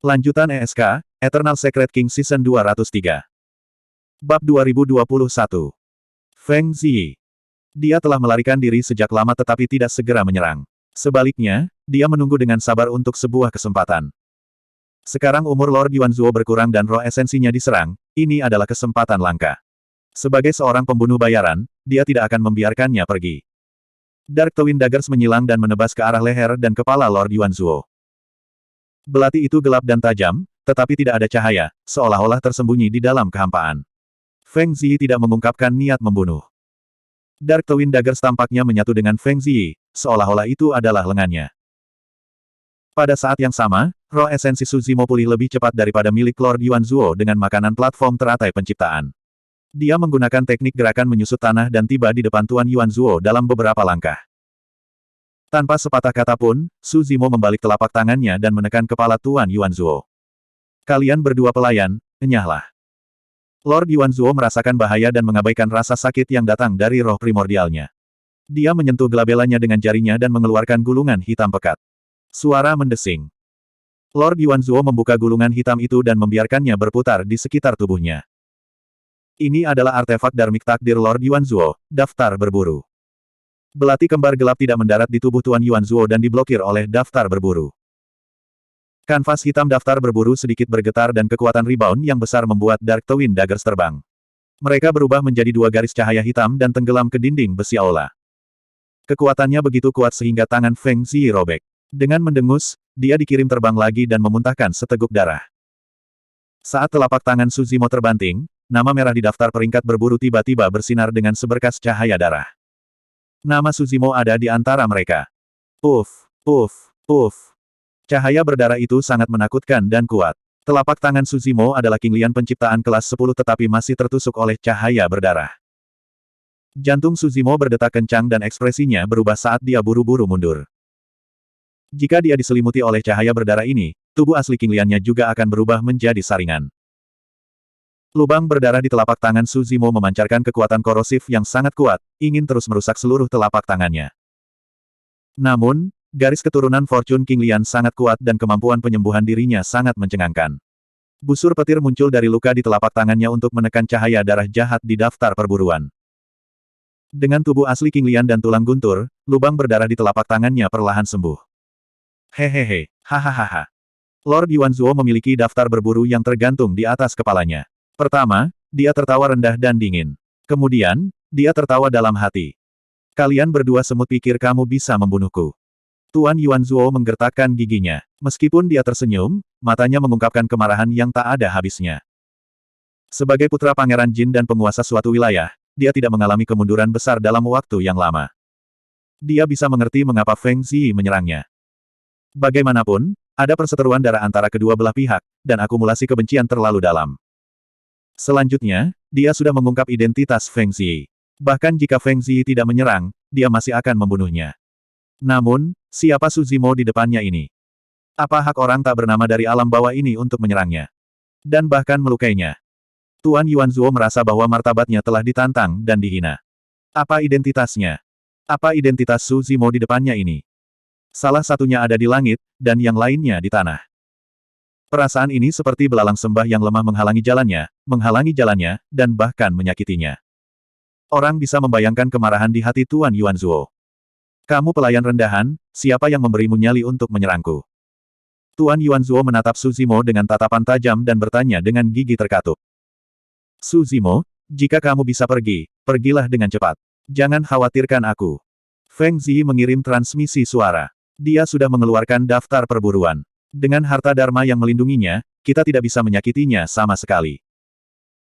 Lanjutan ESK, Eternal Secret King Season 203. Bab 2021. Feng Ziyi. Dia telah melarikan diri sejak lama tetapi tidak segera menyerang. Sebaliknya, dia menunggu dengan sabar untuk sebuah kesempatan. Sekarang umur Lord Yuanzuo berkurang dan roh esensinya diserang, ini adalah kesempatan langka. Sebagai seorang pembunuh bayaran, dia tidak akan membiarkannya pergi. Dark Twin Daggers menyilang dan menebas ke arah leher dan kepala Lord Yuanzuo. Belati itu gelap dan tajam, tetapi tidak ada cahaya, seolah-olah tersembunyi di dalam kehampaan. Feng Ziyi tidak mengungkapkan niat membunuh. Dark Twin Daggers tampaknya menyatu dengan Feng Ziyi, seolah-olah itu adalah lengannya. Pada saat yang sama, roh esensi Suzimo pulih lebih cepat daripada milik Lord Yuanzuo dengan makanan platform teratai penciptaan. Dia menggunakan teknik gerakan menyusut tanah dan tiba di depan Tuan Yuanzuo dalam beberapa langkah. Tanpa sepatah kata pun, Suzimo membalik telapak tangannya dan menekan kepala Tuan Yuanzuo. Kalian berdua pelayan, enyahlah. Lord Yuanzuo merasakan bahaya dan mengabaikan rasa sakit yang datang dari roh primordialnya. Dia menyentuh gelabelanya dengan jarinya dan mengeluarkan gulungan hitam pekat. Suara mendesing. Lord Yuanzuo membuka gulungan hitam itu dan membiarkannya berputar di sekitar tubuhnya. Ini adalah artefak Dharmic Takdir Lord Yuanzuo, daftar berburu. Belati kembar gelap tidak mendarat di tubuh Tuan Yuanzuo dan diblokir oleh daftar berburu. Kanvas hitam daftar berburu sedikit bergetar dan kekuatan rebound yang besar membuat Dark Twin Daggers terbang. Mereka berubah menjadi dua garis cahaya hitam dan tenggelam ke dinding besi aula. Kekuatannya begitu kuat sehingga tangan Feng Ziyi robek. Dengan mendengus, dia dikirim terbang lagi dan memuntahkan seteguk darah. Saat telapak tangan Suzimo terbanting, nama merah di daftar peringkat berburu tiba-tiba bersinar dengan seberkas cahaya darah. Nama Suzimo ada di antara mereka. Puff, puff, puff. Cahaya berdarah itu sangat menakutkan dan kuat. Telapak tangan Suzimo adalah King Lian penciptaan kelas 10 tetapi masih tertusuk oleh cahaya berdarah. Jantung Suzimo berdetak kencang dan ekspresinya berubah saat dia buru-buru mundur. Jika dia diselimuti oleh cahaya berdarah ini, tubuh asli King Liannya juga akan berubah menjadi saringan. Lubang berdarah di telapak tangan Suzimo memancarkan kekuatan korosif yang sangat kuat, ingin terus merusak seluruh telapak tangannya. Namun, garis keturunan Fortune King Lian sangat kuat dan kemampuan penyembuhan dirinya sangat mencengangkan. Busur petir muncul dari luka di telapak tangannya untuk menekan cahaya darah jahat di daftar perburuan. Dengan tubuh asli King Lian dan tulang guntur, lubang berdarah di telapak tangannya perlahan sembuh. Hehehe, hahaha. Lord Yuanzuo memiliki daftar berburu yang tergantung di atas kepalanya. Pertama, dia tertawa rendah dan dingin. Kemudian, dia tertawa dalam hati. Kalian berdua semut pikir kamu bisa membunuhku. Tuan Yuanzuo menggertakkan giginya. Meskipun dia tersenyum, matanya mengungkapkan kemarahan yang tak ada habisnya. Sebagai putra pangeran jin dan penguasa suatu wilayah, dia tidak mengalami kemunduran besar dalam waktu yang lama. Dia bisa mengerti mengapa Feng Ziyi menyerangnya. Bagaimanapun, ada perseteruan darah antara kedua belah pihak, dan akumulasi kebencian terlalu dalam. Selanjutnya, dia sudah mengungkap identitas Feng Ziyi. Bahkan jika Feng Ziyi tidak menyerang, dia masih akan membunuhnya. Namun, siapa Suzimo di depannya ini? Apa hak orang tak bernama dari alam bawah ini untuk menyerangnya? Dan bahkan melukainya? Tuan Yuanzuo merasa bahwa martabatnya telah ditantang dan dihina. Apa identitasnya? Apa identitas Suzimo di depannya ini? Salah satunya ada di langit, dan yang lainnya di tanah. Perasaan ini seperti belalang sembah yang lemah menghalangi jalannya, dan bahkan menyakitinya. Orang bisa membayangkan kemarahan di hati Tuan Yuanzuo. Kamu pelayan rendahan, siapa yang memberimu nyali untuk menyerangku? Tuan Yuanzuo menatap Suzimo dengan tatapan tajam dan bertanya dengan gigi terkatup. Suzimo, jika kamu bisa pergi, pergilah dengan cepat. Jangan khawatirkan aku. Feng Ziyi mengirim transmisi suara. Dia sudah mengeluarkan daftar perburuan. Dengan harta Dharma yang melindunginya, kita tidak bisa menyakitinya sama sekali.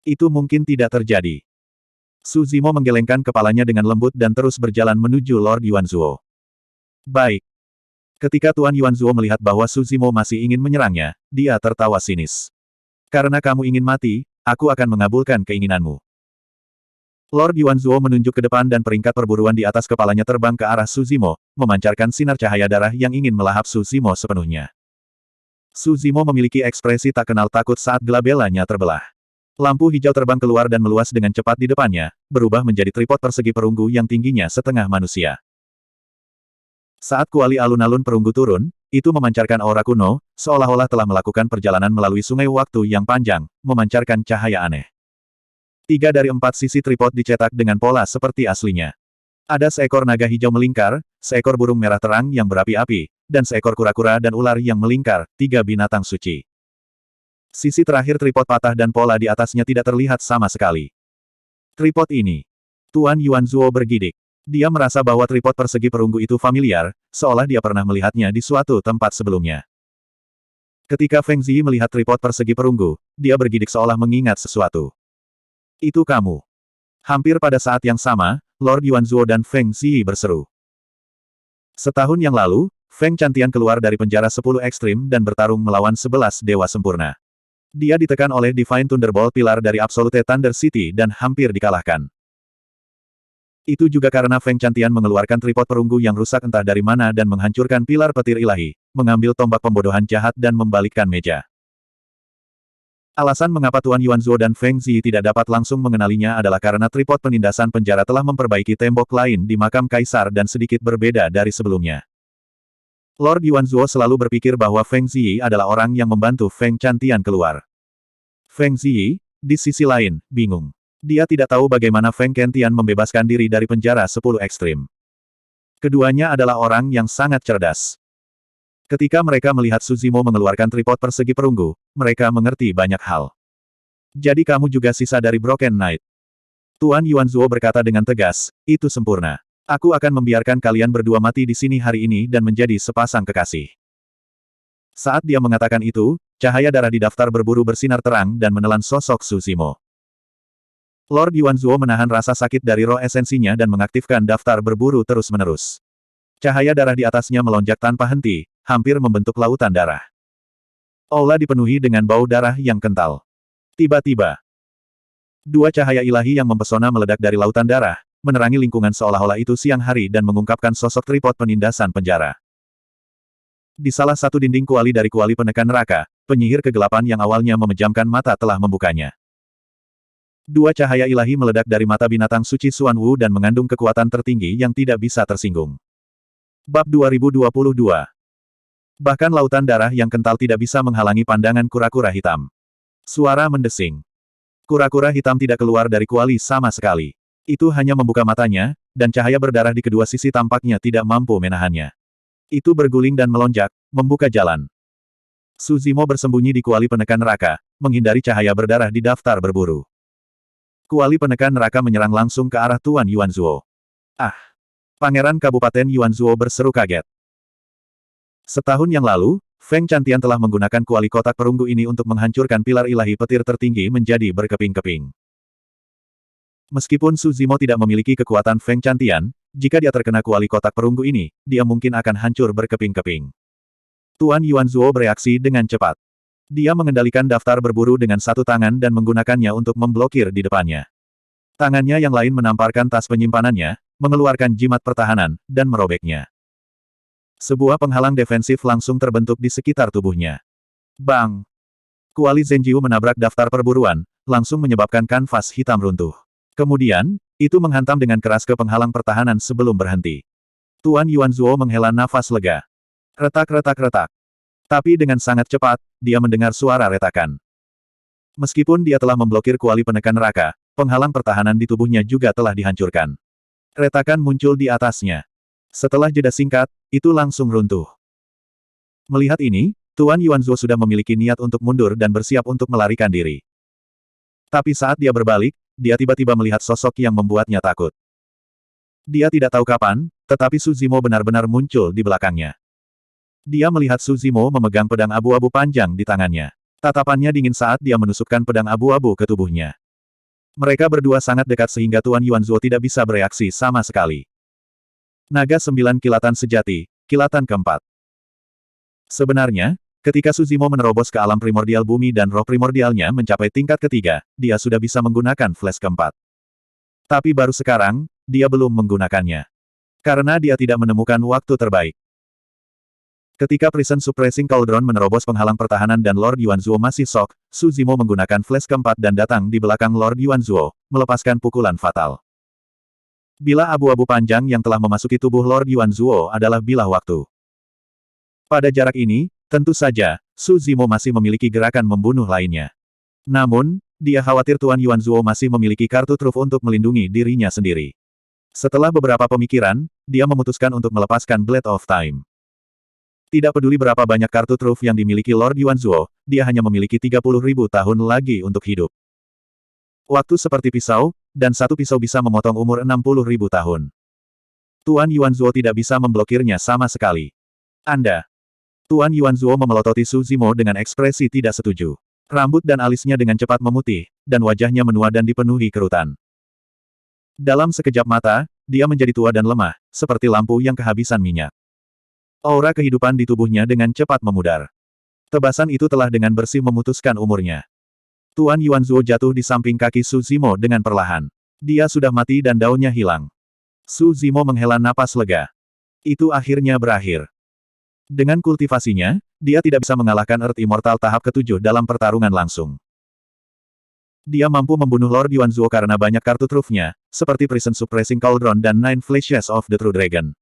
Itu mungkin tidak terjadi. Suzimo menggelengkan kepalanya dengan lembut dan terus berjalan menuju Lord Yuanzuo. Baik. Ketika Tuan Yuanzuo melihat bahwa Suzimo masih ingin menyerangnya, dia tertawa sinis. Karena kamu ingin mati, aku akan mengabulkan keinginanmu. Lord Yuanzuo menunjuk ke depan dan peringkat perburuan di atas kepalanya terbang ke arah Suzimo, memancarkan sinar cahaya darah yang ingin melahap Suzimo sepenuhnya. Suzimo memiliki ekspresi tak kenal takut saat gelabelanya terbelah. Lampu hijau terbang keluar dan meluas dengan cepat di depannya, berubah menjadi tripod persegi perunggu yang tingginya setengah manusia. Saat kuali alun-alun perunggu turun, itu memancarkan aura kuno, seolah-olah telah melakukan perjalanan melalui sungai waktu yang panjang, memancarkan cahaya aneh. 3 dari 4 sisi tripod dicetak dengan pola seperti aslinya. Ada seekor naga hijau melingkar, seekor burung merah terang yang berapi-api, dan seekor kura-kura dan ular yang melingkar, 3 binatang suci. Sisi terakhir tripod patah dan pola di atasnya tidak terlihat sama sekali. Tripod ini. Tuan Yuanzuo bergidik. Dia merasa bahwa tripod persegi perunggu itu familiar, seolah dia pernah melihatnya di suatu tempat sebelumnya. Ketika Feng Ziyi melihat tripod persegi perunggu, dia bergidik seolah mengingat sesuatu. Itu kamu. Hampir pada saat yang sama, Lord Yuanzuo dan Feng Ziyi berseru. Setahun yang lalu, Feng Chantian keluar dari penjara 10 ekstrim dan bertarung melawan 11 dewa sempurna. Dia ditekan oleh Divine Thunderbolt pilar dari Absolute Thunder City dan hampir dikalahkan. Itu juga karena Feng Chantian mengeluarkan tripod perunggu yang rusak entah dari mana dan menghancurkan pilar petir ilahi, mengambil tombak pembodohan jahat dan membalikkan meja. Alasan mengapa Tuan Yuanzuo dan Feng Ziyi tidak dapat langsung mengenalinya adalah karena tripod penindasan penjara telah memperbaiki tembok lain di makam kaisar dan sedikit berbeda dari sebelumnya. Lord Yuanzuo selalu berpikir bahwa Feng Ziyi adalah orang yang membantu Feng Chantian keluar. Feng Ziyi, di sisi lain, bingung. Dia tidak tahu bagaimana Feng Chantian membebaskan diri dari penjara 10 ekstrim. Keduanya adalah orang yang sangat cerdas. Ketika mereka melihat Suzimo mengeluarkan tripod persegi perunggu, mereka mengerti banyak hal. Jadi kamu juga sisa dari Broken Knight. Tuan Yuanzuo berkata dengan tegas, itu sempurna. Aku akan membiarkan kalian berdua mati di sini hari ini dan menjadi sepasang kekasih. Saat dia mengatakan itu, cahaya darah di daftar berburu bersinar terang dan menelan sosok Suzimo. Lord Yuanzuo menahan rasa sakit dari roh esensinya dan mengaktifkan daftar berburu terus-menerus. Cahaya darah di atasnya melonjak tanpa henti, hampir membentuk lautan darah. Aula dipenuhi dengan bau darah yang kental. Tiba-tiba, 2 cahaya ilahi yang mempesona meledak dari lautan darah, menerangi lingkungan seolah-olah itu siang hari dan mengungkapkan sosok tripod penindasan penjara. Di salah satu dinding kuali dari kuali penekan neraka, penyihir kegelapan yang awalnya memejamkan mata telah membukanya. 2 cahaya ilahi meledak dari mata binatang suci Xuan Wu dan mengandung kekuatan tertinggi yang tidak bisa tersinggung. Bab 2022. Bahkan lautan darah yang kental tidak bisa menghalangi pandangan kura-kura hitam. Suara mendesing. Kura-kura hitam tidak keluar dari kuali sama sekali. Itu hanya membuka matanya, dan cahaya berdarah di kedua sisi tampaknya tidak mampu menahannya. Itu berguling dan melonjak, membuka jalan. Suzimo bersembunyi di kuali penekan neraka, menghindari cahaya berdarah di daftar berburu. Kuali penekan neraka menyerang langsung ke arah Tuan Yuanzuo. Ah! Pangeran Kabupaten Yuanzuo berseru kaget. Setahun yang lalu, Feng Chantian telah menggunakan kuali kotak perunggu ini untuk menghancurkan pilar ilahi petir tertinggi menjadi berkeping-keping. Meskipun Suzimo tidak memiliki kekuatan Feng Chantian, jika dia terkena kuali kotak perunggu ini, dia mungkin akan hancur berkeping-keping. Tuan Yuanzuo bereaksi dengan cepat. Dia mengendalikan daftar berburu dengan satu tangan dan menggunakannya untuk memblokir di depannya. Tangannya yang lain menamparkan tas penyimpanannya, mengeluarkan jimat pertahanan, dan merobeknya. Sebuah penghalang defensif langsung terbentuk di sekitar tubuhnya. Bang! Kuali Zenjiu menabrak daftar perburuan, langsung menyebabkan kanvas hitam runtuh. Kemudian, itu menghantam dengan keras ke penghalang pertahanan sebelum berhenti. Tuan Yuanzuo menghela nafas lega. Retak-retak-retak. Tapi dengan sangat cepat, dia mendengar suara retakan. Meskipun dia telah memblokir kuali penekan neraka, penghalang pertahanan di tubuhnya juga telah dihancurkan. Retakan muncul di atasnya. Setelah jeda singkat, itu langsung runtuh. Melihat ini, Tuan Yuanzuo sudah memiliki niat untuk mundur dan bersiap untuk melarikan diri. Tapi saat dia berbalik, dia tiba-tiba melihat sosok yang membuatnya takut. Dia tidak tahu kapan, tetapi Suzimo benar-benar muncul di belakangnya. Dia melihat Suzimo memegang pedang abu-abu panjang di tangannya. Tatapannya dingin saat dia menusukkan pedang abu-abu ke tubuhnya. Mereka berdua sangat dekat sehingga Tuan Yuanzuo tidak bisa bereaksi sama sekali. Naga 9 kilatan sejati, kilatan keempat. Sebenarnya, ketika Suzimo menerobos ke alam primordial bumi dan roh primordialnya mencapai tingkat ketiga, dia sudah bisa menggunakan flash keempat. Tapi baru sekarang, dia belum menggunakannya. Karena dia tidak menemukan waktu terbaik. Ketika Prison Suppressing Cauldron menerobos penghalang pertahanan dan Lord Yuanzuo masih shock, Suzimo menggunakan flash keempat dan datang di belakang Lord Yuanzuo, melepaskan pukulan fatal. Bilah abu-abu panjang yang telah memasuki tubuh Lord Yuanzuo adalah bilah waktu. Pada jarak ini, tentu saja, Su Zimo masih memiliki gerakan membunuh lainnya. Namun, dia khawatir Tuan Yuanzuo masih memiliki kartu truf untuk melindungi dirinya sendiri. Setelah beberapa pemikiran, dia memutuskan untuk melepaskan Blade of Time. Tidak peduli berapa banyak kartu truf yang dimiliki Lord Yuanzuo, dia hanya memiliki 30.000 tahun lagi untuk hidup. Waktu seperti pisau, dan satu pisau bisa memotong umur 60.000 tahun. Tuan Yuanzuo tidak bisa memblokirnya sama sekali. Anda. Tuan Yuanzuo memelototi Su Zimo dengan ekspresi tidak setuju. Rambut dan alisnya dengan cepat memutih, dan wajahnya menua dan dipenuhi kerutan. Dalam sekejap mata, dia menjadi tua dan lemah, seperti lampu yang kehabisan minyak. Aura kehidupan di tubuhnya dengan cepat memudar. Tebasan itu telah dengan bersih memutuskan umurnya. Tuan Yuanzuo jatuh di samping kaki Su Zimo dengan perlahan. Dia sudah mati dan daunnya hilang. Su Zimo menghela napas lega. Itu akhirnya berakhir. Dengan kultivasinya, dia tidak bisa mengalahkan Earth Immortal tahap ke-7 dalam pertarungan langsung. Dia mampu membunuh Lord Yuanzuo karena banyak kartu trufnya, seperti Prison Suppressing Cauldron dan Nine Flashes of the True Dragon.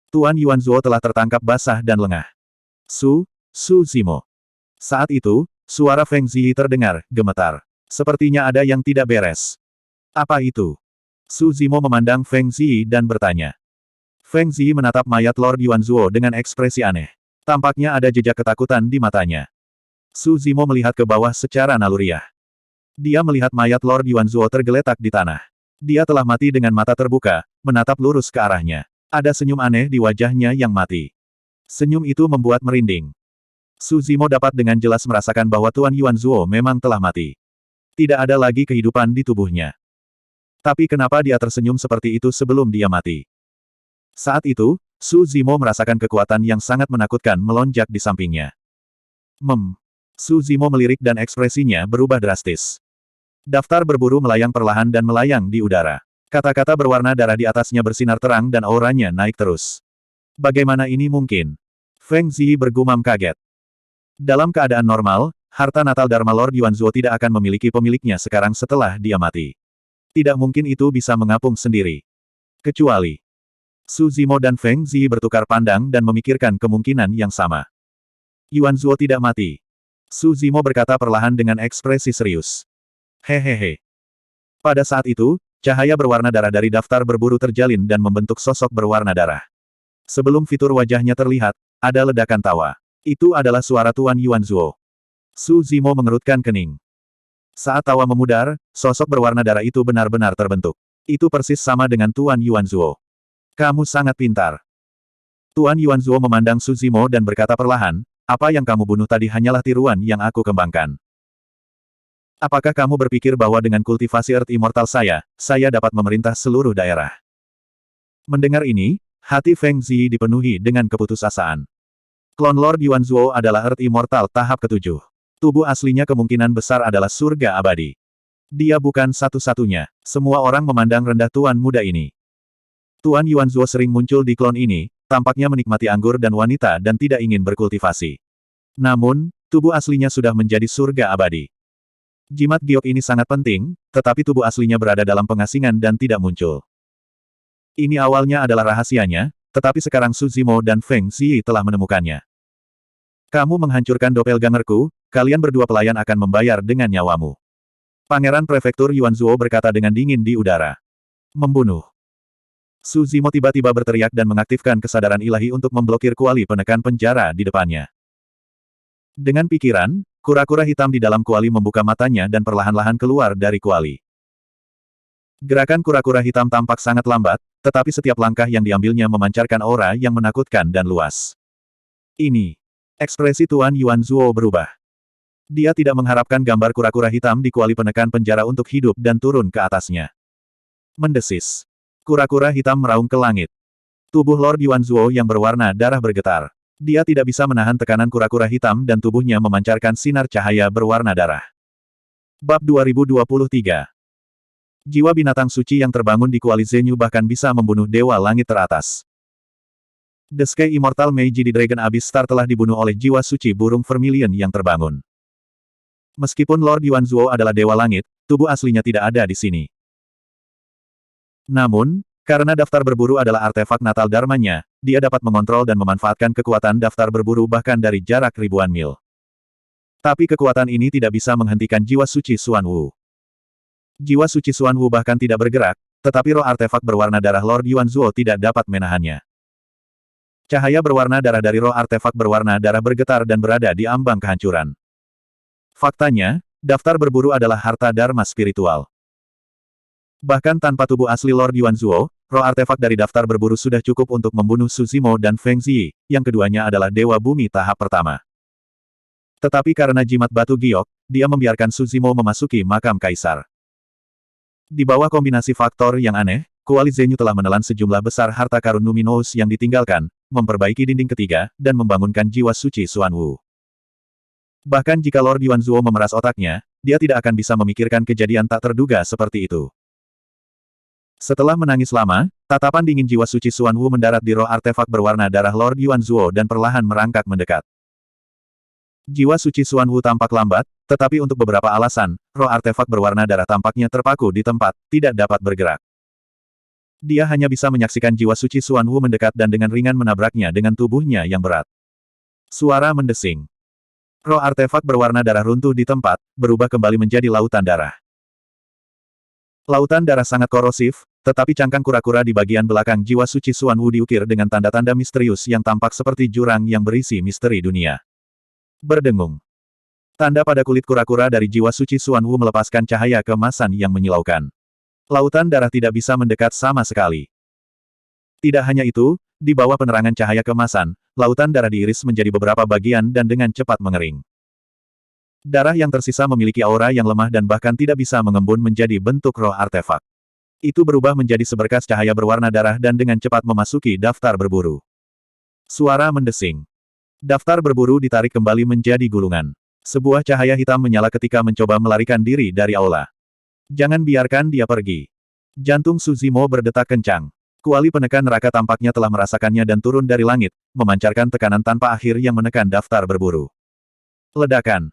Tuan Yuanzuo telah tertangkap basah dan lengah. Su Zimo. Saat itu, suara Feng Ziyi terdengar, gemetar. Sepertinya ada yang tidak beres. Apa itu? Su Zimo memandang Feng Ziyi dan bertanya. Feng Ziyi menatap mayat Lord Yuanzuo dengan ekspresi aneh. Tampaknya ada jejak ketakutan di matanya. Su Zimo melihat ke bawah secara naluriah. Dia melihat mayat Lord Yuanzuo tergeletak di tanah. Dia telah mati dengan mata terbuka, menatap lurus ke arahnya. Ada senyum aneh di wajahnya yang mati. Senyum itu membuat merinding. Su Zimo dapat dengan jelas merasakan bahwa Tuan Yuanzuo memang telah mati. Tidak ada lagi kehidupan di tubuhnya. Tapi kenapa dia tersenyum seperti itu sebelum dia mati? Saat itu, Su Zimo merasakan kekuatan yang sangat menakutkan melonjak di sampingnya. Su Zimo melirik dan ekspresinya berubah drastis. Daftar berburu melayang perlahan dan melayang di udara. Kata-kata berwarna darah di atasnya bersinar terang dan auranya naik terus. Bagaimana ini mungkin? Feng Ziyi bergumam kaget. Dalam keadaan normal, harta natal Dharma Lord Yuanzuo tidak akan memiliki pemiliknya sekarang setelah dia mati. Tidak mungkin itu bisa mengapung sendiri. Kecuali Su Zimo dan Feng Ziyi bertukar pandang dan memikirkan kemungkinan yang sama. Yuanzuo tidak mati. Su Zimo berkata perlahan dengan ekspresi serius. Hehehe. Pada saat itu, cahaya berwarna darah dari daftar berburu terjalin dan membentuk sosok berwarna darah. Sebelum fitur wajahnya terlihat, ada ledakan tawa. Itu adalah suara Tuan Yuanzuo. Su Zimo mengerutkan kening. Saat tawa memudar, sosok berwarna darah itu benar-benar terbentuk. Itu persis sama dengan Tuan Yuanzuo. Kamu sangat pintar. Tuan Yuanzuo memandang Su Zimo dan berkata perlahan, apa yang kamu bunuh tadi hanyalah tiruan yang aku kembangkan. Apakah kamu berpikir bahwa dengan kultivasi Earth Immortal saya dapat memerintah seluruh daerah? Mendengar ini, hati Feng Ziyi dipenuhi dengan keputusasaan. Klon Lord Yuanzuo adalah Earth Immortal tahap ke-7. Tubuh aslinya kemungkinan besar adalah surga abadi. Dia bukan satu-satunya. Semua orang memandang rendah tuan muda ini. Tuan Yuanzuo sering muncul di klon ini, tampaknya menikmati anggur dan wanita dan tidak ingin berkultivasi. Namun, tubuh aslinya sudah menjadi surga abadi. Jimat giok ini sangat penting, tetapi tubuh aslinya berada dalam pengasingan dan tidak muncul. Ini awalnya adalah rahasianya, tetapi sekarang Su Zimo dan Feng Ziyi telah menemukannya. Kamu menghancurkan doppelgangerku, kalian berdua pelayan akan membayar dengan nyawamu. Pangeran Prefektur Yuanzuo berkata dengan dingin di udara. Membunuh. Su Zimo tiba-tiba berteriak dan mengaktifkan kesadaran ilahi untuk memblokir kuali penekan penjara di depannya. Dengan pikiran, kura-kura hitam di dalam kuali membuka matanya dan perlahan-lahan keluar dari kuali. Gerakan kura-kura hitam tampak sangat lambat, tetapi setiap langkah yang diambilnya memancarkan aura yang menakutkan dan luas. Ini. Ekspresi Tuan Yuanzuo berubah. Dia tidak mengharapkan gambar kura-kura hitam di kuali penekan penjara untuk hidup dan turun ke atasnya. Mendesis. Kura-kura hitam meraung ke langit. Tubuh Lord Yuanzuo yang berwarna darah bergetar. Dia tidak bisa menahan tekanan kura-kura hitam dan tubuhnya memancarkan sinar cahaya berwarna darah. Bab 2023. Jiwa binatang suci yang terbangun di kuali Zenyu bahkan bisa membunuh dewa langit teratas. The Sky Immortal Meiji di Dragon Abyss Star telah dibunuh oleh jiwa suci burung Vermilion yang terbangun. Meskipun Lord Yuanzuo adalah dewa langit, tubuh aslinya tidak ada di sini. Namun, Karena daftar berburu adalah artefak natal dharmanya, dia dapat mengontrol dan memanfaatkan kekuatan daftar berburu bahkan dari jarak ribuan mil. Tapi kekuatan ini tidak bisa menghentikan jiwa suci Xuan Wu. Jiwa suci Xuan Wu bahkan tidak bergerak, tetapi roh artefak berwarna darah Lord Yuan Zuo tidak dapat menahannya. Cahaya berwarna darah dari roh artefak berwarna darah bergetar dan berada di ambang kehancuran. Faktanya, daftar berburu adalah harta dharma spiritual. Bahkan tanpa tubuh asli Lord Yuan Zuo, roh artefak dari daftar berburu sudah cukup untuk membunuh Su Zimo dan Feng Ziyi, yang keduanya adalah Dewa Bumi tahap pertama. Tetapi karena jimat batu giok, dia membiarkan Su Zimo memasuki makam kaisar. Di bawah kombinasi faktor yang aneh, Kuali Zenyu telah menelan sejumlah besar harta karun Numinous yang ditinggalkan, memperbaiki dinding ketiga, dan membangunkan jiwa suci Xuan Wu. Bahkan jika Lord Yuan Zuo memeras otaknya, dia tidak akan bisa memikirkan kejadian tak terduga seperti itu. Setelah menangis lama, tatapan dingin jiwa suci Xuan Wu mendarat di roh artefak berwarna darah Lord Yuan Zuo dan perlahan merangkak mendekat. Jiwa suci Xuan Wu tampak lambat, tetapi untuk beberapa alasan, roh artefak berwarna darah tampaknya terpaku di tempat, tidak dapat bergerak. Dia hanya bisa menyaksikan jiwa suci Xuan Wu mendekat dan dengan ringan menabraknya dengan tubuhnya yang berat. Suara mendesing. Roh artefak berwarna darah runtuh di tempat, berubah kembali menjadi lautan darah. Lautan darah sangat korosif, tetapi cangkang kura-kura di bagian belakang jiwa suci Xuan Wu diukir dengan tanda-tanda misterius yang tampak seperti jurang yang berisi misteri dunia. Berdengung. Tanda pada kulit kura-kura dari jiwa suci Xuan Wu melepaskan cahaya keemasan yang menyilaukan. Lautan darah tidak bisa mendekat sama sekali. Tidak hanya itu, di bawah penerangan cahaya keemasan, lautan darah diiris menjadi beberapa bagian dan dengan cepat mengering. Darah yang tersisa memiliki aura yang lemah dan bahkan tidak bisa mengembun menjadi bentuk roh artefak. Itu berubah menjadi seberkas cahaya berwarna darah dan dengan cepat memasuki daftar berburu. Suara mendesing. Daftar berburu ditarik kembali menjadi gulungan. Sebuah cahaya hitam menyala ketika mencoba melarikan diri dari aula. Jangan biarkan dia pergi. Jantung Su Zimo berdetak kencang. Kuali penekan neraka tampaknya telah merasakannya dan turun dari langit, memancarkan tekanan tanpa akhir yang menekan daftar berburu. Ledakan.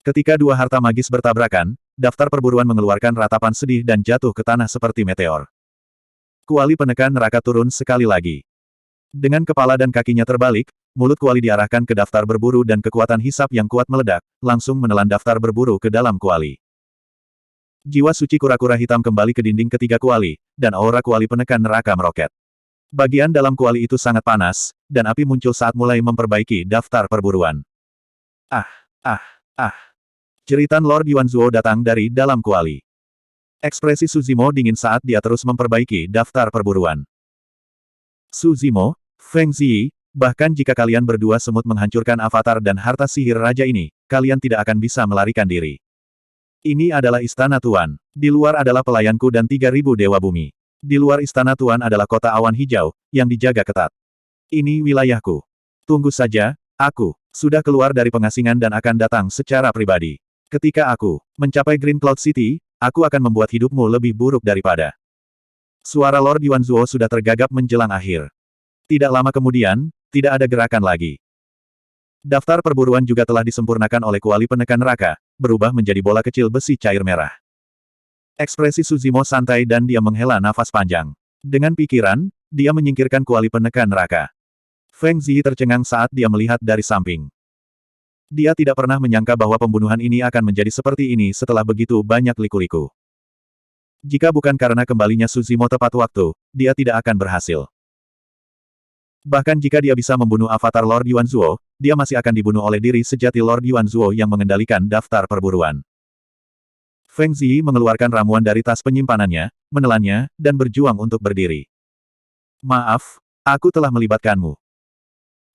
Ketika dua harta magis bertabrakan, daftar perburuan mengeluarkan ratapan sedih dan jatuh ke tanah seperti meteor. Kuali penekan neraka turun sekali lagi. Dengan kepala dan kakinya terbalik, mulut kuali diarahkan ke daftar berburu dan kekuatan hisap yang kuat meledak, langsung menelan daftar berburu ke dalam kuali. Jiwa suci kura-kura hitam kembali ke dinding ketiga kuali, dan aura kuali penekan neraka meroket. Bagian dalam kuali itu sangat panas, dan api muncul saat mulai memperbaiki daftar perburuan. Jeritan Lord Yuan Zuo datang dari dalam kuali. Ekspresi Su Zimo dingin saat dia terus memperbaiki daftar perburuan. Su Zimo, Feng Ziyi, bahkan jika kalian berdua semut menghancurkan avatar dan harta sihir raja ini, kalian tidak akan bisa melarikan diri. Ini adalah istana Tuan. Di luar adalah pelayanku dan 3.000 dewa bumi. Di luar istana Tuan adalah kota awan hijau, yang dijaga ketat. Ini wilayahku. Tunggu saja, aku sudah keluar dari pengasingan dan akan datang secara pribadi. Ketika aku mencapai Green Cloud City, aku akan membuat hidupmu lebih buruk daripada. Suara Lord Yuan Zuo sudah tergagap menjelang akhir. Tidak lama kemudian, tidak ada gerakan lagi. Daftar perburuan juga telah disempurnakan oleh kuali penekan neraka, berubah menjadi bola kecil besi cair merah. Ekspresi Su Zimo santai dan dia menghela nafas panjang. Dengan pikiran, dia menyingkirkan kuali penekan neraka. Feng Ziyi tercengang saat dia melihat dari samping. Dia tidak pernah menyangka bahwa pembunuhan ini akan menjadi seperti ini setelah begitu banyak liku-liku. Jika bukan karena kembalinya Su Zimo tepat waktu, dia tidak akan berhasil. Bahkan jika dia bisa membunuh avatar Lord Yuan Zuo, dia masih akan dibunuh oleh diri sejati Lord Yuan Zuo yang mengendalikan daftar perburuan. Feng Ziyi mengeluarkan ramuan dari tas penyimpanannya, menelannya, dan berjuang untuk berdiri. Maaf, aku telah melibatkanmu.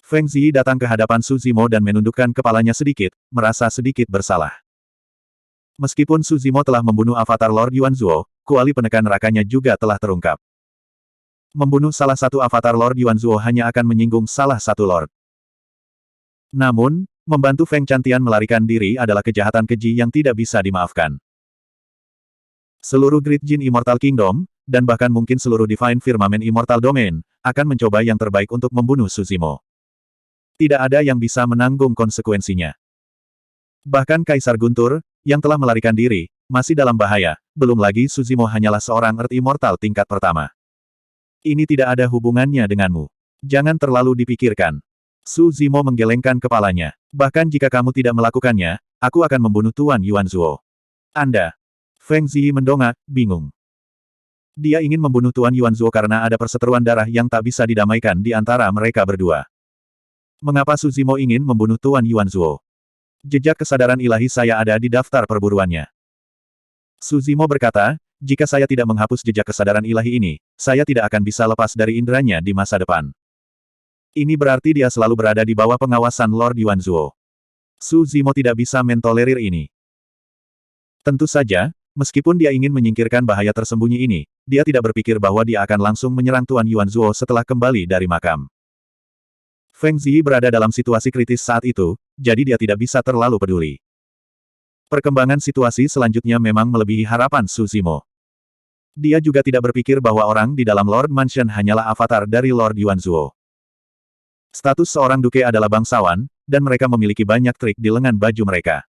Feng Ziyi datang ke hadapan Su Zimo dan menundukkan kepalanya sedikit, merasa sedikit bersalah. Meskipun Su Zimo telah membunuh avatar Lord Yuan Zuo, kuali penekan nerakanya juga telah terungkap. Membunuh salah satu avatar Lord Yuan Zuo hanya akan menyinggung salah satu Lord. Namun, membantu Feng Chantian melarikan diri adalah kejahatan keji yang tidak bisa dimaafkan. Seluruh Great Jin Immortal Kingdom, dan bahkan mungkin seluruh Divine Firmament Immortal Domain, akan mencoba yang terbaik untuk membunuh Su Zimo. Tidak ada yang bisa menanggung konsekuensinya. Bahkan Kaisar Guntur, yang telah melarikan diri, masih dalam bahaya, belum lagi Su Zimo hanyalah seorang Earth Immortal tingkat pertama. Ini tidak ada hubungannya denganmu. Jangan terlalu dipikirkan. Su Zimo menggelengkan kepalanya. Bahkan jika kamu tidak melakukannya, aku akan membunuh Tuan Yuanzuo. Anda. Feng Ziyi mendongak, bingung. Dia ingin membunuh Tuan Yuanzuo karena ada perseteruan darah yang tak bisa didamaikan di antara mereka berdua. Mengapa Su Zimo ingin membunuh Tuan Yuanzuo? Jejak kesadaran ilahi saya ada di daftar perburuannya. Su Zimo berkata, jika saya tidak menghapus jejak kesadaran ilahi ini, saya tidak akan bisa lepas dari inderanya di masa depan. Ini berarti dia selalu berada di bawah pengawasan Lord Yuanzuo. Su Zimo tidak bisa mentolerir ini. Tentu saja, meskipun dia ingin menyingkirkan bahaya tersembunyi ini, dia tidak berpikir bahwa dia akan langsung menyerang Tuan Yuanzuo setelah kembali dari makam. Feng Ziyi berada dalam situasi kritis saat itu, jadi dia tidak bisa terlalu peduli. Perkembangan situasi selanjutnya memang melebihi harapan Su Zimo. Dia juga tidak berpikir bahwa orang di dalam Lord Mansion hanyalah avatar dari Lord Yuanzuo. Status seorang duke adalah bangsawan, dan mereka memiliki banyak trik di lengan baju mereka.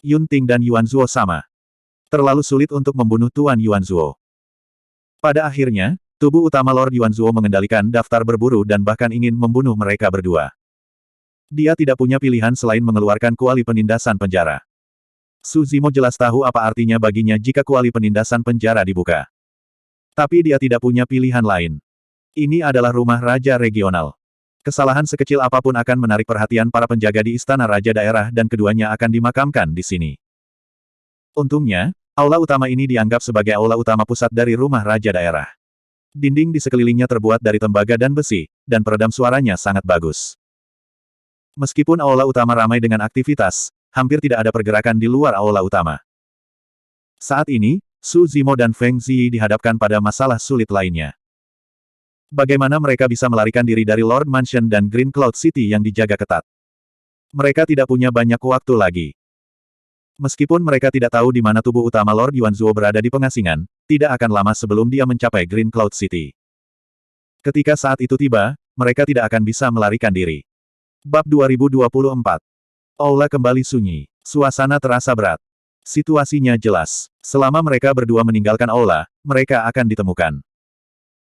Yun Ting dan Yuanzuo sama. Terlalu sulit untuk membunuh Tuan Yuanzuo. Pada akhirnya, tubuh utama Lord Yuanzuo mengendalikan daftar berburu dan bahkan ingin membunuh mereka berdua. Dia tidak punya pilihan selain mengeluarkan kuali penindasan penjara. Su Zimo jelas tahu apa artinya baginya jika kuali penindasan penjara dibuka. Tapi dia tidak punya pilihan lain. Ini adalah rumah raja regional. Kesalahan sekecil apapun akan menarik perhatian para penjaga di istana raja daerah dan keduanya akan dimakamkan di sini. Untungnya, aula utama ini dianggap sebagai aula utama pusat dari rumah raja daerah. Dinding di sekelilingnya terbuat dari tembaga dan besi, dan peredam suaranya sangat bagus. Meskipun aula utama ramai dengan aktivitas, hampir tidak ada pergerakan di luar aula utama. Saat ini, Su Zimo dan Feng Ziyi dihadapkan pada masalah sulit lainnya. Bagaimana mereka bisa melarikan diri dari Lord Mansion dan Green Cloud City yang dijaga ketat? Mereka tidak punya banyak waktu lagi. Meskipun mereka tidak tahu di mana tubuh utama Lord Yuanzuo berada di pengasingan, tidak akan lama sebelum dia mencapai Green Cloud City. Ketika saat itu tiba, mereka tidak akan bisa melarikan diri. Bab 2024. Aula kembali sunyi. Suasana terasa berat. Situasinya jelas. Selama mereka berdua meninggalkan aula, mereka akan ditemukan.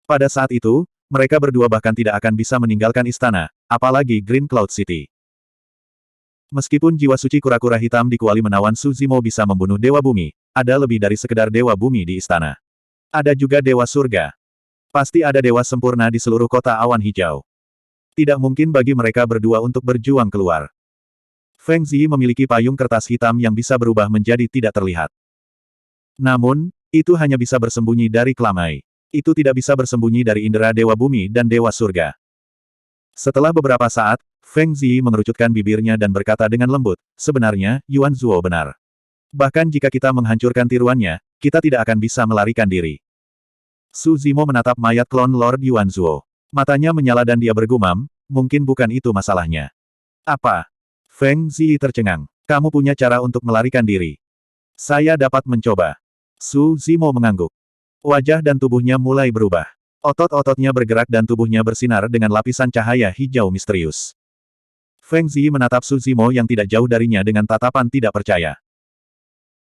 Pada saat itu, mereka berdua bahkan tidak akan bisa meninggalkan istana, apalagi Green Cloud City. Meskipun jiwa suci kura-kura hitam di kuali menawan Su Zimo bisa membunuh Dewa Bumi, ada lebih dari sekedar Dewa Bumi di istana. Ada juga Dewa Surga. Pasti ada dewa sempurna di seluruh kota awan hijau. Tidak mungkin bagi mereka berdua untuk berjuang keluar. Feng Ziyi memiliki payung kertas hitam yang bisa berubah menjadi tidak terlihat. Namun, itu hanya bisa bersembunyi dari Klamai. Itu tidak bisa bersembunyi dari indera Dewa Bumi dan Dewa Surga. Setelah beberapa saat, Feng Ziyi mengerucutkan bibirnya dan berkata dengan lembut, sebenarnya, Yuanzuo benar. Bahkan jika kita menghancurkan tiruannya, kita tidak akan bisa melarikan diri. Su Zimo menatap mayat klon Lord Yuanzuo. Matanya menyala dan dia bergumam, mungkin bukan itu masalahnya. Apa? Feng Ziyi tercengang. Kamu punya cara untuk melarikan diri. Saya dapat mencoba. Su Zimo mengangguk. Wajah dan tubuhnya mulai berubah. Otot-ototnya bergerak dan tubuhnya bersinar dengan lapisan cahaya hijau misterius. Feng Ziyi menatap Su Zimo yang tidak jauh darinya dengan tatapan tidak percaya.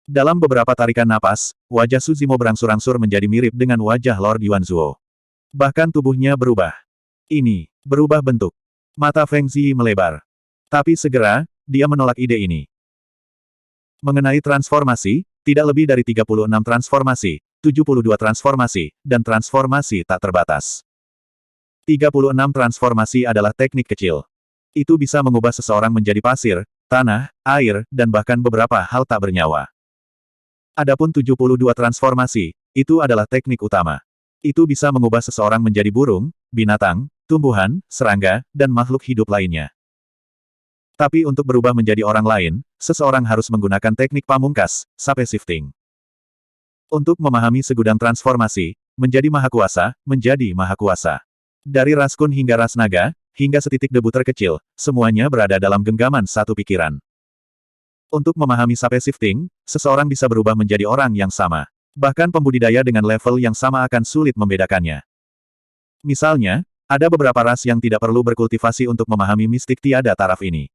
Dalam beberapa tarikan napas, wajah Su Zimo berangsur-angsur menjadi mirip dengan wajah Lord Yuanzuo. Bahkan tubuhnya berubah. Ini, berubah bentuk. Mata Feng Ziyi melebar. Tapi segera, dia menolak ide ini. Mengenai transformasi, tidak lebih dari 36 transformasi, 72 transformasi, dan transformasi tak terbatas. 36 transformasi adalah teknik kecil. Itu bisa mengubah seseorang menjadi pasir, tanah, air, dan bahkan beberapa hal tak bernyawa. Adapun 72 transformasi, itu adalah teknik utama. Itu bisa mengubah seseorang menjadi burung, binatang, tumbuhan, serangga, dan makhluk hidup lainnya. Tapi untuk berubah menjadi orang lain, seseorang harus menggunakan teknik pamungkas, shape shifting. Untuk memahami segudang transformasi, menjadi mahakuasa, menjadi mahakuasa. Dari ras kun hingga ras naga, hingga setitik debu terkecil, semuanya berada dalam genggaman satu pikiran. Untuk memahami shape shifting, seseorang bisa berubah menjadi orang yang sama. Bahkan pembudidaya dengan level yang sama akan sulit membedakannya. Misalnya, ada beberapa ras yang tidak perlu berkultivasi untuk memahami mistik tiada taraf ini.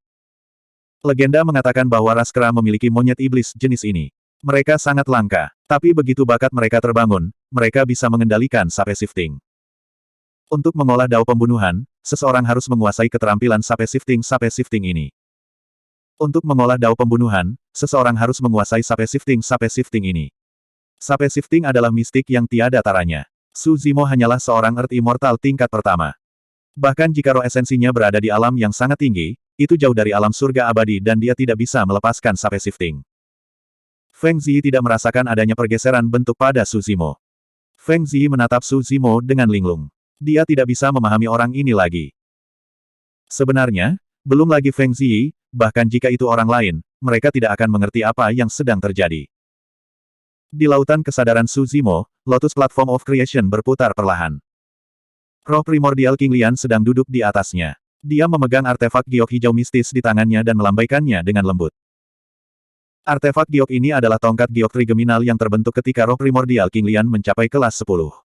Legenda mengatakan bahwa ras kera memiliki monyet iblis jenis ini. Mereka sangat langka, tapi begitu bakat mereka terbangun, mereka bisa mengendalikan shape shifting. Untuk mengolah dao pembunuhan, seseorang harus menguasai keterampilan sape shifting ini. Untuk mengolah dao pembunuhan, seseorang harus menguasai sape shifting ini. Sape shifting adalah mistik yang tiada taranya. Su Zimo hanyalah seorang Earth Immortal tingkat pertama. Bahkan jika roh esensinya berada di alam yang sangat tinggi, itu jauh dari alam surga abadi dan dia tidak bisa melepaskan sape shifting. Feng Ziyi tidak merasakan adanya pergeseran bentuk pada Su Zimo. Feng Ziyi menatap Su Zimo dengan linglung. Dia tidak bisa memahami orang ini lagi. Sebenarnya, belum lagi Feng Ziyi, bahkan jika itu orang lain, mereka tidak akan mengerti apa yang sedang terjadi. Di lautan kesadaran Su Zimo, Lotus Platform of Creation berputar perlahan. Roh primordial King Lian sedang duduk di atasnya. Dia memegang artefak giok hijau mistis di tangannya dan melambaikannya dengan lembut. Artefak giok ini adalah tongkat giok trigeminal yang terbentuk ketika roh primordial King Lian mencapai kelas 10.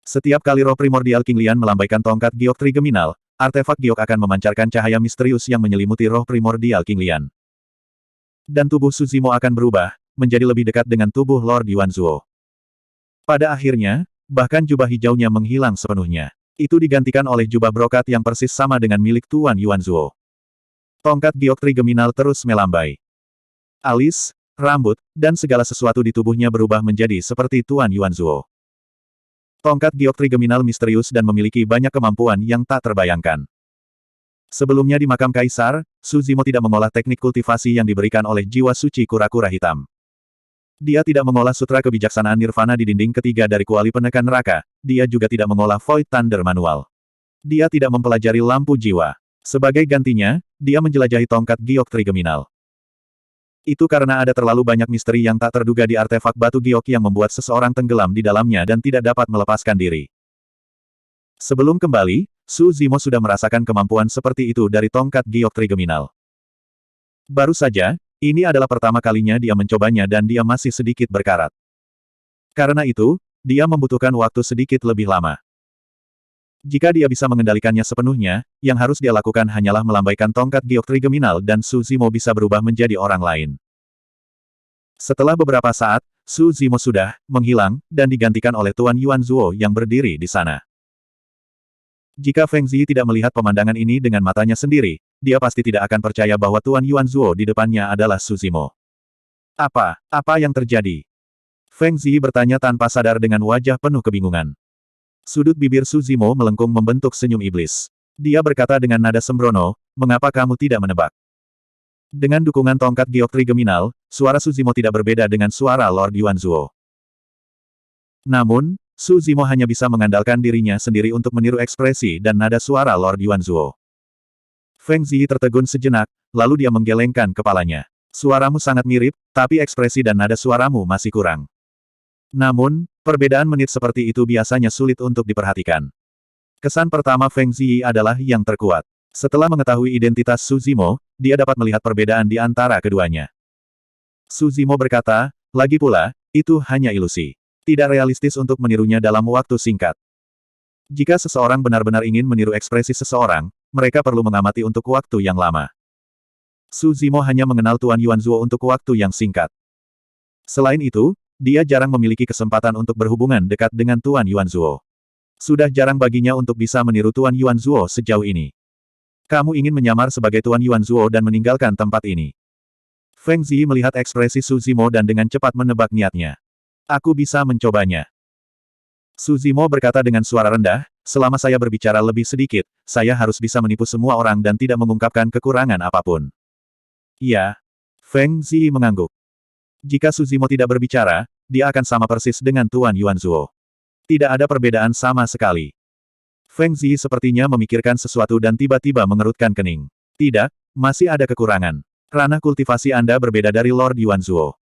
Setiap kali roh primordial King Lian melambaikan tongkat giok trigeminal, artefak giok akan memancarkan cahaya misterius yang menyelimuti roh primordial King Lian. Dan tubuh Su Zimo akan berubah, menjadi lebih dekat dengan tubuh Lord Yuanzuo. Pada akhirnya, bahkan jubah hijaunya menghilang sepenuhnya. Itu digantikan oleh jubah brokat yang persis sama dengan milik Tuan Yuanzuo. Tongkat giok trigeminal terus melambai. Alis, rambut, dan segala sesuatu di tubuhnya berubah menjadi seperti Tuan Yuanzuo. Tongkat giok trigeminal misterius dan memiliki banyak kemampuan yang tak terbayangkan. Sebelumnya di makam kaisar, Su Zimo tidak mengolah teknik kultivasi yang diberikan oleh jiwa suci kura-kura hitam. Dia tidak mengolah sutra kebijaksanaan nirvana di dinding ketiga dari kuali penekan neraka, dia juga tidak mengolah Void Thunder manual. Dia tidak mempelajari lampu jiwa. Sebagai gantinya, dia menjelajahi tongkat giok trigeminal. Itu karena ada terlalu banyak misteri yang tak terduga di artefak batu giok yang membuat seseorang tenggelam di dalamnya dan tidak dapat melepaskan diri. Sebelum kembali, Su Zimo sudah merasakan kemampuan seperti itu dari tongkat giok trigeminal. Baru saja, ini adalah pertama kalinya dia mencobanya dan dia masih sedikit berkarat. Karena itu, dia membutuhkan waktu sedikit lebih lama. Jika dia bisa mengendalikannya sepenuhnya, yang harus dia lakukan hanyalah melambaikan tongkat giok trigeminal dan Su Zimo bisa berubah menjadi orang lain. Setelah beberapa saat, Su Zimo sudah menghilang, dan digantikan oleh Tuan Yuanzuo yang berdiri di sana. Jika Feng Ziyi tidak melihat pemandangan ini dengan matanya sendiri, dia pasti tidak akan percaya bahwa Tuan Yuanzuo di depannya adalah Su Zimo. Apa yang terjadi? Feng Ziyi bertanya tanpa sadar dengan wajah penuh kebingungan. Sudut bibir Su Zimo melengkung membentuk senyum iblis. Dia berkata dengan nada sembrono, mengapa kamu tidak menebak? Dengan dukungan tongkat giok trigeminal, suara Su Zimo tidak berbeda dengan suara Lord Yuanzuo. Namun, Su Zimo hanya bisa mengandalkan dirinya sendiri untuk meniru ekspresi dan nada suara Lord Yuanzuo. Feng Ziyi tertegun sejenak, lalu dia menggelengkan kepalanya. Suaramu sangat mirip, tapi ekspresi dan nada suaramu masih kurang. Namun, perbedaan menit seperti itu biasanya sulit untuk diperhatikan. Kesan pertama Feng Ziyi adalah yang terkuat. Setelah mengetahui identitas Su Zimo, dia dapat melihat perbedaan di antara keduanya. Su Zimo berkata, lagi pula, itu hanya ilusi. Tidak realistis untuk menirunya dalam waktu singkat. Jika seseorang benar-benar ingin meniru ekspresi seseorang, mereka perlu mengamati untuk waktu yang lama. Su Zimo hanya mengenal Tuan Yuanzuo untuk waktu yang singkat. Selain itu, dia jarang memiliki kesempatan untuk berhubungan dekat dengan Tuan Yuanzuo. Sudah jarang baginya untuk bisa meniru Tuan Yuanzuo sejauh ini. Kamu ingin menyamar sebagai Tuan Yuanzuo dan meninggalkan tempat ini. Feng Ziyi melihat ekspresi Su Zimo dan dengan cepat menebak niatnya. Aku bisa mencobanya. Su Zimo berkata dengan suara rendah, selama saya berbicara lebih sedikit, saya harus bisa menipu semua orang dan tidak mengungkapkan kekurangan apapun. Ya. Feng Ziyi mengangguk. Jika Su Zimo tidak berbicara, dia akan sama persis dengan Tuan Yuanzuo. Tidak ada perbedaan sama sekali. Feng Ziyi sepertinya memikirkan sesuatu dan tiba-tiba mengerutkan kening. Tidak, masih ada kekurangan. Ranah kultivasi Anda berbeda dari Lord Yuanzuo.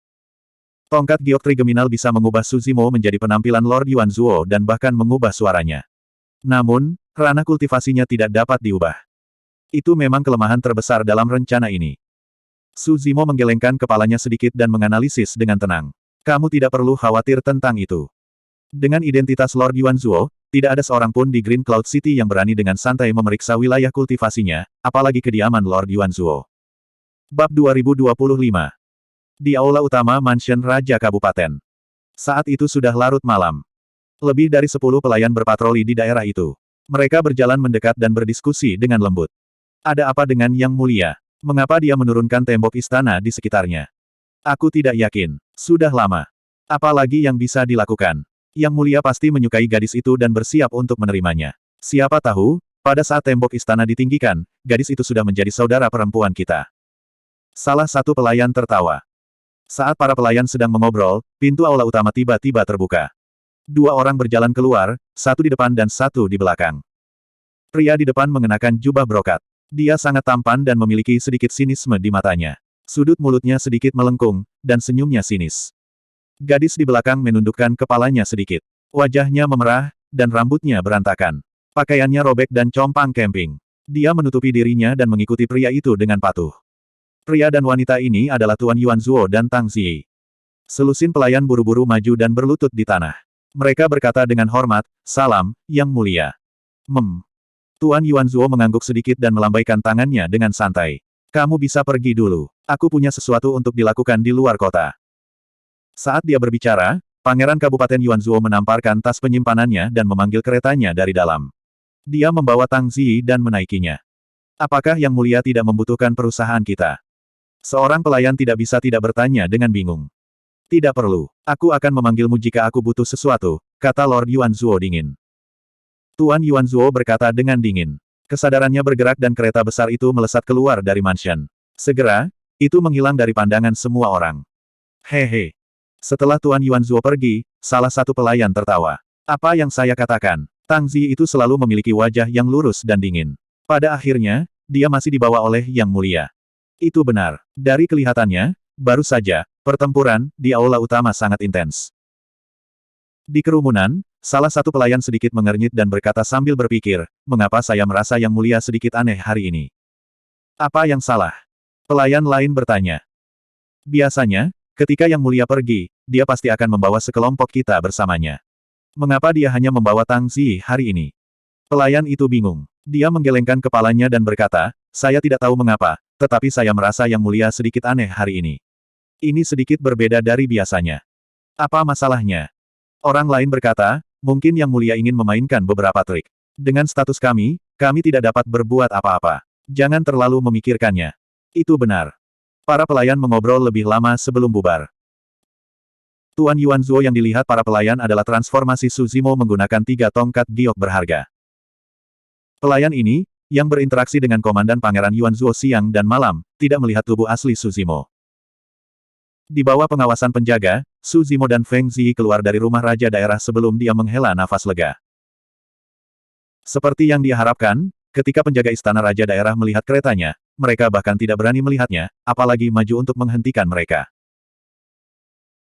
Tongkat giok trigeminal bisa mengubah Su Zimo menjadi penampilan Lord Yuanzuo dan bahkan mengubah suaranya. Namun, ranah kultivasinya tidak dapat diubah. Itu memang kelemahan terbesar dalam rencana ini. Su Zimo menggelengkan kepalanya sedikit dan menganalisis dengan tenang. Kamu tidak perlu khawatir tentang itu. Dengan identitas Lord Yuanzuo, tidak ada seorang pun di Green Cloud City yang berani dengan santai memeriksa wilayah kultivasinya, apalagi kediaman Lord Yuanzuo. Bab 2025. Di Aula Utama Mansion Raja Kabupaten. Saat itu sudah larut malam. Lebih dari 10 pelayan berpatroli di daerah itu. Mereka berjalan mendekat dan berdiskusi dengan lembut. Ada apa dengan Yang Mulia? Mengapa dia menurunkan tembok istana di sekitarnya? Aku tidak yakin. Sudah lama. Apalagi yang bisa dilakukan? Yang Mulia pasti menyukai gadis itu dan bersiap untuk menerimanya. Siapa tahu, pada saat tembok istana ditinggikan, gadis itu sudah menjadi saudara perempuan kita. Salah satu pelayan tertawa. Saat para pelayan sedang mengobrol, pintu aula utama tiba-tiba terbuka. Dua orang berjalan keluar, satu di depan dan satu di belakang. Pria di depan mengenakan jubah brokat. Dia sangat tampan dan memiliki sedikit sinisme di matanya. Sudut mulutnya sedikit melengkung, dan senyumnya sinis. Gadis di belakang menundukkan kepalanya sedikit. Wajahnya memerah, dan rambutnya berantakan. Pakaiannya robek dan compang camping. Dia menutupi dirinya dan mengikuti pria itu dengan patuh. Pria dan wanita ini adalah Tuan Yuanzuo dan Tang Ziyi. Selusin pelayan buru-buru maju dan berlutut di tanah. Mereka berkata dengan hormat, "Salam, Yang Mulia." Tuan Yuanzuo mengangguk sedikit dan melambaikan tangannya dengan santai. "Kamu bisa pergi dulu. Aku punya sesuatu untuk dilakukan di luar kota." Saat dia berbicara, Pangeran Kabupaten Yuanzuo menamparkan tas penyimpanannya dan memanggil keretanya dari dalam. Dia membawa Tang Ziyi dan menaikinya. "Apakah Yang Mulia tidak membutuhkan perusahaan kita?" Seorang pelayan tidak bisa tidak bertanya dengan bingung. "Tidak perlu. Aku akan memanggilmu jika aku butuh sesuatu," kata Lord Yuanzuo dingin. Tuan Yuanzuo berkata dengan dingin. Kesadarannya bergerak dan kereta besar itu melesat keluar dari mansion. Segera, itu menghilang dari pandangan semua orang. Hehe. Setelah Tuan Yuanzuo pergi, salah satu pelayan tertawa. "Apa yang saya katakan? Tang Ziyi itu selalu memiliki wajah yang lurus dan dingin. Pada akhirnya, dia masih dibawa oleh Yang Mulia." Itu benar. Dari kelihatannya, baru saja, pertempuran di aula utama sangat intens. Di kerumunan, salah satu pelayan sedikit mengernyit dan berkata sambil berpikir, "Mengapa saya merasa Yang Mulia sedikit aneh hari ini? Apa yang salah?" Pelayan lain bertanya. "Biasanya, ketika Yang Mulia pergi, dia pasti akan membawa sekelompok kita bersamanya. Mengapa dia hanya membawa Tang Ziyi hari ini?" Pelayan itu bingung. Dia menggelengkan kepalanya dan berkata, "Saya tidak tahu mengapa, tetapi saya merasa Yang Mulia sedikit aneh hari ini. Ini sedikit berbeda dari biasanya. Apa masalahnya?" Orang lain berkata, "Mungkin Yang Mulia ingin memainkan beberapa trik. Dengan status kami tidak dapat berbuat apa-apa. Jangan terlalu memikirkannya." Itu benar. Para pelayan mengobrol lebih lama sebelum bubar. Tuan Yuanzuo yang dilihat para pelayan adalah transformasi Suzimo menggunakan 3 tongkat giok berharga. Pelayan ini, yang berinteraksi dengan Komandan Pangeran Yuanzuo siang dan malam, tidak melihat tubuh asli Suzimo. Di bawah pengawasan penjaga, Suzimo dan Feng Ziyi keluar dari rumah raja daerah sebelum dia menghela nafas lega. Seperti yang dia harapkan, ketika penjaga istana raja daerah melihat keretanya, mereka bahkan tidak berani melihatnya, apalagi maju untuk menghentikan mereka.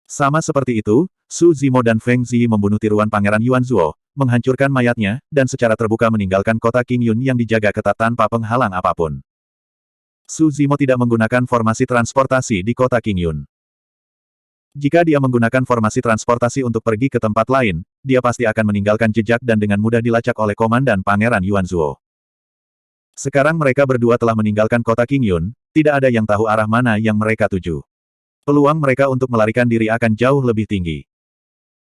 Sama seperti itu, Su Zimo dan Feng Ziyi membunuh tiruan Pangeran Yuanzuo, menghancurkan mayatnya, dan secara terbuka meninggalkan kota Qingyun yang dijaga ketat tanpa penghalang apapun. Su Zimo tidak menggunakan formasi transportasi di kota Qingyun. Jika dia menggunakan formasi transportasi untuk pergi ke tempat lain, dia pasti akan meninggalkan jejak dan dengan mudah dilacak oleh Komandan Pangeran Yuanzuo. Sekarang mereka berdua telah meninggalkan kota Qingyun, tidak ada yang tahu arah mana yang mereka tuju. Peluang mereka untuk melarikan diri akan jauh lebih tinggi.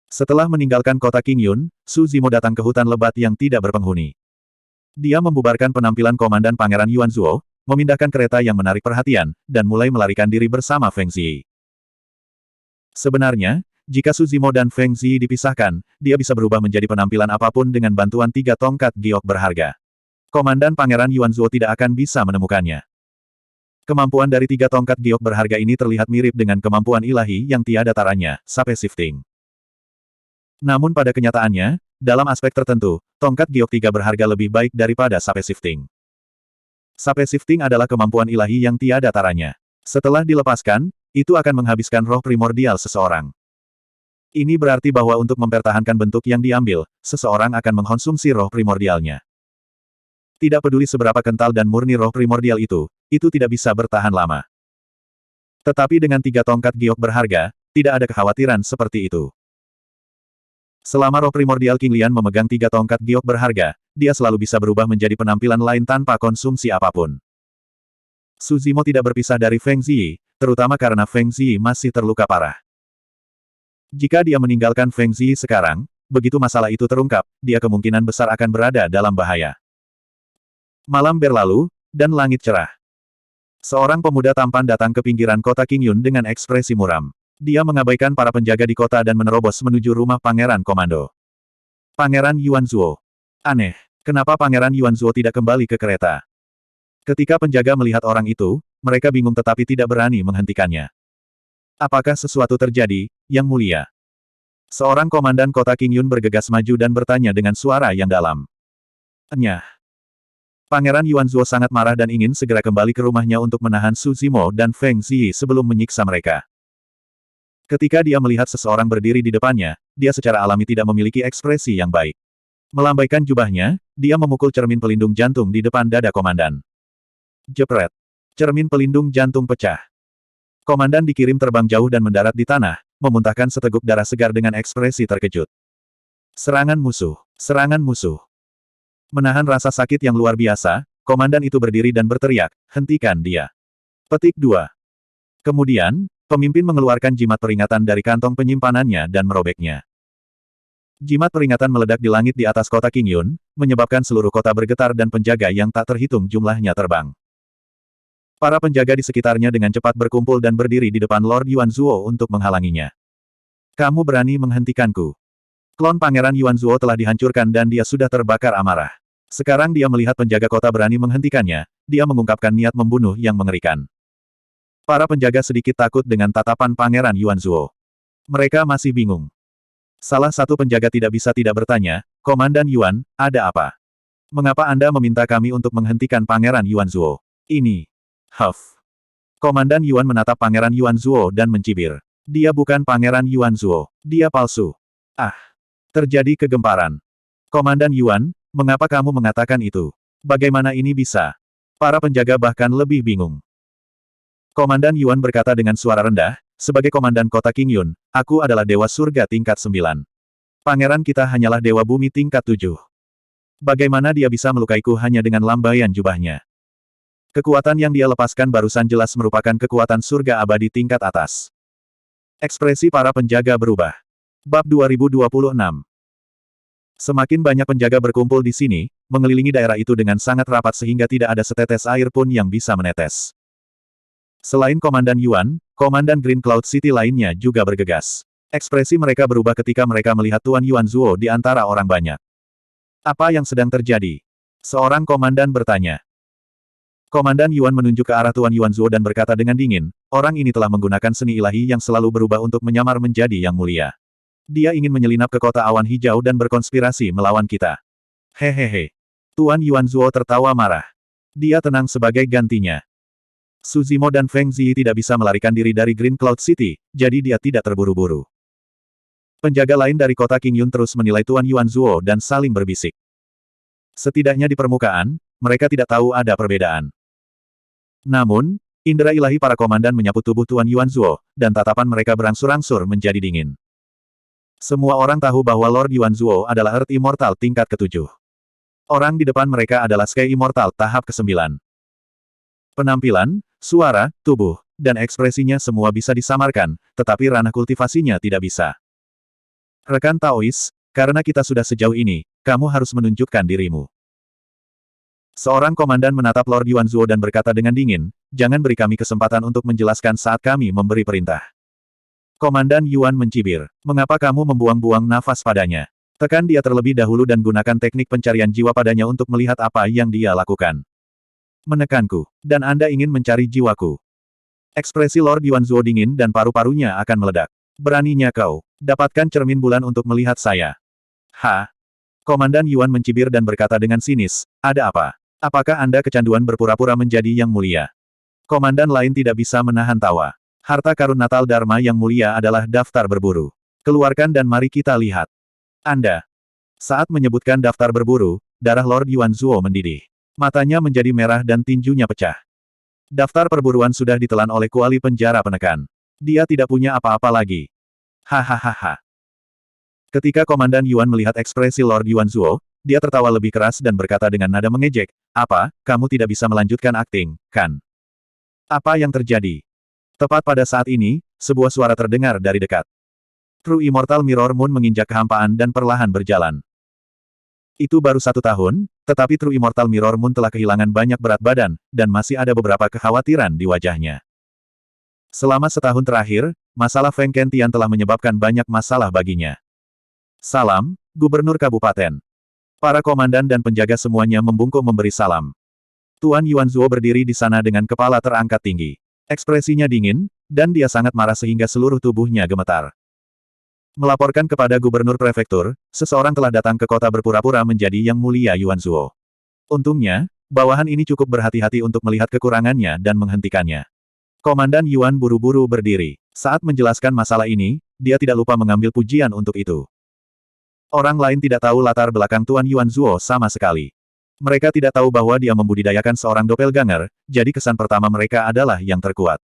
Setelah meninggalkan kota Qingyun, Su Zimo datang ke hutan lebat yang tidak berpenghuni. Dia membubarkan penampilan Komandan Pangeran Yuanzuo, memindahkan kereta yang menarik perhatian, dan mulai melarikan diri bersama Feng Ziyi. Sebenarnya, jika Su Zimo dan Feng Ziyi dipisahkan, dia bisa berubah menjadi penampilan apapun dengan bantuan 3 tongkat giok berharga. Komandan Pangeran Yuanzuo tidak akan bisa menemukannya. Kemampuan dari 3 tongkat giok berharga ini terlihat mirip dengan kemampuan ilahi yang tiada taranya, Sape Shifting. Namun pada kenyataannya, dalam aspek tertentu, tongkat giok 3 berharga lebih baik daripada Sape Shifting. Sape Shifting adalah kemampuan ilahi yang tiada taranya. Setelah dilepaskan, itu akan menghabiskan roh primordial seseorang. Ini berarti bahwa untuk mempertahankan bentuk yang diambil, seseorang akan mengkonsumsi roh primordialnya. Tidak peduli seberapa kental dan murni roh primordial itu tidak bisa bertahan lama. Tetapi dengan 3 tongkat giok berharga, tidak ada kekhawatiran seperti itu. Selama roh primordial King Lian memegang 3 tongkat giok berharga, dia selalu bisa berubah menjadi penampilan lain tanpa konsumsi apapun. Su Zimo tidak berpisah dari Feng Ziyi, terutama karena Feng Ziyi masih terluka parah. Jika dia meninggalkan Feng Ziyi sekarang, begitu masalah itu terungkap, dia kemungkinan besar akan berada dalam bahaya. Malam berlalu, dan langit cerah. Seorang pemuda tampan datang ke pinggiran kota Qingyun dengan ekspresi muram. Dia mengabaikan para penjaga di kota dan menerobos menuju rumah Pangeran Komando. Pangeran Yuanzuo. Aneh, kenapa Pangeran Yuanzuo tidak kembali ke kereta? Ketika penjaga melihat orang itu, mereka bingung tetapi tidak berani menghentikannya. Apakah sesuatu terjadi, Yang Mulia? Seorang komandan kota Qingyun bergegas maju dan bertanya dengan suara yang dalam. Enyah. Pangeran Yuanzuo sangat marah dan ingin segera kembali ke rumahnya untuk menahan Su Zimo dan Feng Ziyi sebelum menyiksa mereka. Ketika dia melihat seseorang berdiri di depannya, dia secara alami tidak memiliki ekspresi yang baik. Melambaikan jubahnya, dia memukul cermin pelindung jantung di depan dada komandan. Jepret. Cermin pelindung jantung pecah. Komandan dikirim terbang jauh dan mendarat di tanah, memuntahkan seteguk darah segar dengan ekspresi terkejut. Serangan musuh. Serangan musuh. Menahan rasa sakit yang luar biasa, komandan itu berdiri dan berteriak, hentikan dia. Petik 2. Kemudian, pemimpin mengeluarkan jimat peringatan dari kantong penyimpanannya dan merobeknya. Jimat peringatan meledak di langit di atas kota Qingyun, menyebabkan seluruh kota bergetar dan penjaga yang tak terhitung jumlahnya terbang. Para penjaga di sekitarnya dengan cepat berkumpul dan berdiri di depan Lord Yuanzuo untuk menghalanginya. Kamu berani menghentikanku. Klon Pangeran Yuanzuo telah dihancurkan dan dia sudah terbakar amarah. Sekarang dia melihat penjaga kota berani menghentikannya, dia mengungkapkan niat membunuh yang mengerikan. Para penjaga sedikit takut dengan tatapan Pangeran Yuanzuo. Mereka masih bingung. Salah satu penjaga tidak bisa tidak bertanya, Komandan Yuan, ada apa? Mengapa Anda meminta kami untuk menghentikan Pangeran Yuanzuo? Ini. Huff. Komandan Yuan menatap Pangeran Yuanzuo dan mencibir. Dia bukan Pangeran Yuanzuo. Dia palsu. Ah. Terjadi kegemparan. Komandan Yuan, mengapa kamu mengatakan itu? Bagaimana ini bisa? Para penjaga bahkan lebih bingung. Komandan Yuan berkata dengan suara rendah, sebagai komandan kota Qingyun, aku adalah dewa surga tingkat 9. Pangeran kita hanyalah dewa bumi tingkat 7. Bagaimana dia bisa melukaiku hanya dengan lambaian jubahnya? Kekuatan yang dia lepaskan barusan jelas merupakan kekuatan surga abadi tingkat atas. Ekspresi para penjaga berubah. Bab 2026. Semakin banyak penjaga berkumpul di sini, mengelilingi daerah itu dengan sangat rapat sehingga tidak ada setetes air pun yang bisa menetes. Selain Komandan Yuan, Komandan Green Cloud City lainnya juga bergegas. Ekspresi mereka berubah ketika mereka melihat Tuan Yuanzuo di antara orang banyak. Apa yang sedang terjadi? Seorang komandan bertanya. Komandan Yuan menunjuk ke arah Tuan Yuanzuo dan berkata dengan dingin, orang ini telah menggunakan seni ilahi yang selalu berubah untuk menyamar menjadi yang mulia. Dia ingin menyelinap ke kota awan hijau dan berkonspirasi melawan kita. Hehehe. Tuan Yuanzuo tertawa marah. Dia tenang sebagai gantinya. Su Zimo dan Feng Ziyi tidak bisa melarikan diri dari Green Cloud City, jadi dia tidak terburu-buru. Penjaga lain dari kota Qingyun terus menilai Tuan Yuanzuo dan saling berbisik. Setidaknya di permukaan, mereka tidak tahu ada perbedaan. Namun, indera ilahi para komandan menyapu tubuh Tuan Yuanzuo, dan tatapan mereka berangsur-angsur menjadi dingin. Semua orang tahu bahwa Lord Yuanzuo adalah Earth Immortal tingkat ke-7. Orang di depan mereka adalah Sky Immortal tahap ke-9. Penampilan, suara, tubuh, dan ekspresinya semua bisa disamarkan, tetapi ranah kultivasinya tidak bisa. Rekan Taois, karena kita sudah sejauh ini, kamu harus menunjukkan dirimu. Seorang komandan menatap Lord Yuanzuo dan berkata dengan dingin, jangan beri kami kesempatan untuk menjelaskan saat kami memberi perintah. Komandan Yuan mencibir. Mengapa kamu membuang-buang nafas padanya? Tekan dia terlebih dahulu dan gunakan teknik pencarian jiwa padanya untuk melihat apa yang dia lakukan. Menekanku. Dan Anda ingin mencari jiwaku. Ekspresi Lord Yuanzuo dingin dan paru-parunya akan meledak. Beraninya kau. Dapatkan cermin bulan untuk melihat saya. Ha? Komandan Yuan mencibir dan berkata dengan sinis, ada apa? Apakah Anda kecanduan berpura-pura menjadi yang mulia? Komandan lain tidak bisa menahan tawa. Harta karun Natal Dharma yang mulia adalah daftar berburu. Keluarkan dan mari kita lihat. Anda. Saat menyebutkan daftar berburu, darah Lord Yuanzuo mendidih. Matanya menjadi merah dan tinjunya pecah. Daftar perburuan sudah ditelan oleh kuali penjara penekan. Dia tidak punya apa-apa lagi. Hahaha. Ketika Komandan Yuan melihat ekspresi Lord Yuanzuo, dia tertawa lebih keras dan berkata dengan nada mengejek, apa, kamu tidak bisa melanjutkan akting, kan? Apa yang terjadi? Tepat pada saat ini, sebuah suara terdengar dari dekat. True Immortal Mirror Moon menginjak kehampaan dan perlahan berjalan. Itu baru 1 tahun, tetapi True Immortal Mirror Moon telah kehilangan banyak berat badan, dan masih ada beberapa kekhawatiran di wajahnya. Selama setahun terakhir, masalah Feng Kentian telah menyebabkan banyak masalah baginya. Salam, Gubernur Kabupaten. Para komandan dan penjaga semuanya membungkuk memberi salam. Tuan Yuanzuo berdiri di sana dengan kepala terangkat tinggi. Ekspresinya dingin, dan dia sangat marah sehingga seluruh tubuhnya gemetar. Melaporkan kepada Gubernur Prefektur, seseorang telah datang ke kota berpura-pura menjadi Yang Mulia Yuanzuo. Untungnya, bawahan ini cukup berhati-hati untuk melihat kekurangannya dan menghentikannya. Komandan Yuan buru-buru berdiri. Saat menjelaskan masalah ini, dia tidak lupa mengambil pujian untuk itu. Orang lain tidak tahu latar belakang Tuan Yuanzuo sama sekali. Mereka tidak tahu bahwa dia membudidayakan seorang doppelganger, jadi kesan pertama mereka adalah yang terkuat.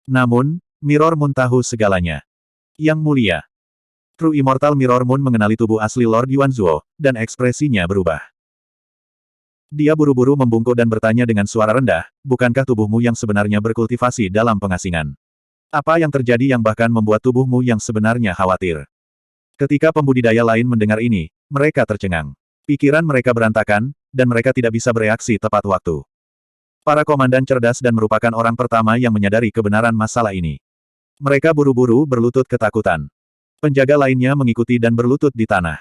Namun, Mirror Moon tahu segalanya. Yang Mulia. True Immortal Mirror Moon mengenali tubuh asli Lord Yuanzuo, dan ekspresinya berubah. Dia buru-buru membungkuk dan bertanya dengan suara rendah, bukankah tubuhmu yang sebenarnya berkultivasi dalam pengasingan? Apa yang terjadi yang bahkan membuat tubuhmu yang sebenarnya khawatir? Ketika pembudidaya lain mendengar ini, mereka tercengang. Pikiran mereka berantakan, dan mereka tidak bisa bereaksi tepat waktu. Para komandan cerdas dan merupakan orang pertama yang menyadari kebenaran masalah ini. Mereka buru-buru berlutut ketakutan. Penjaga lainnya mengikuti dan berlutut di tanah.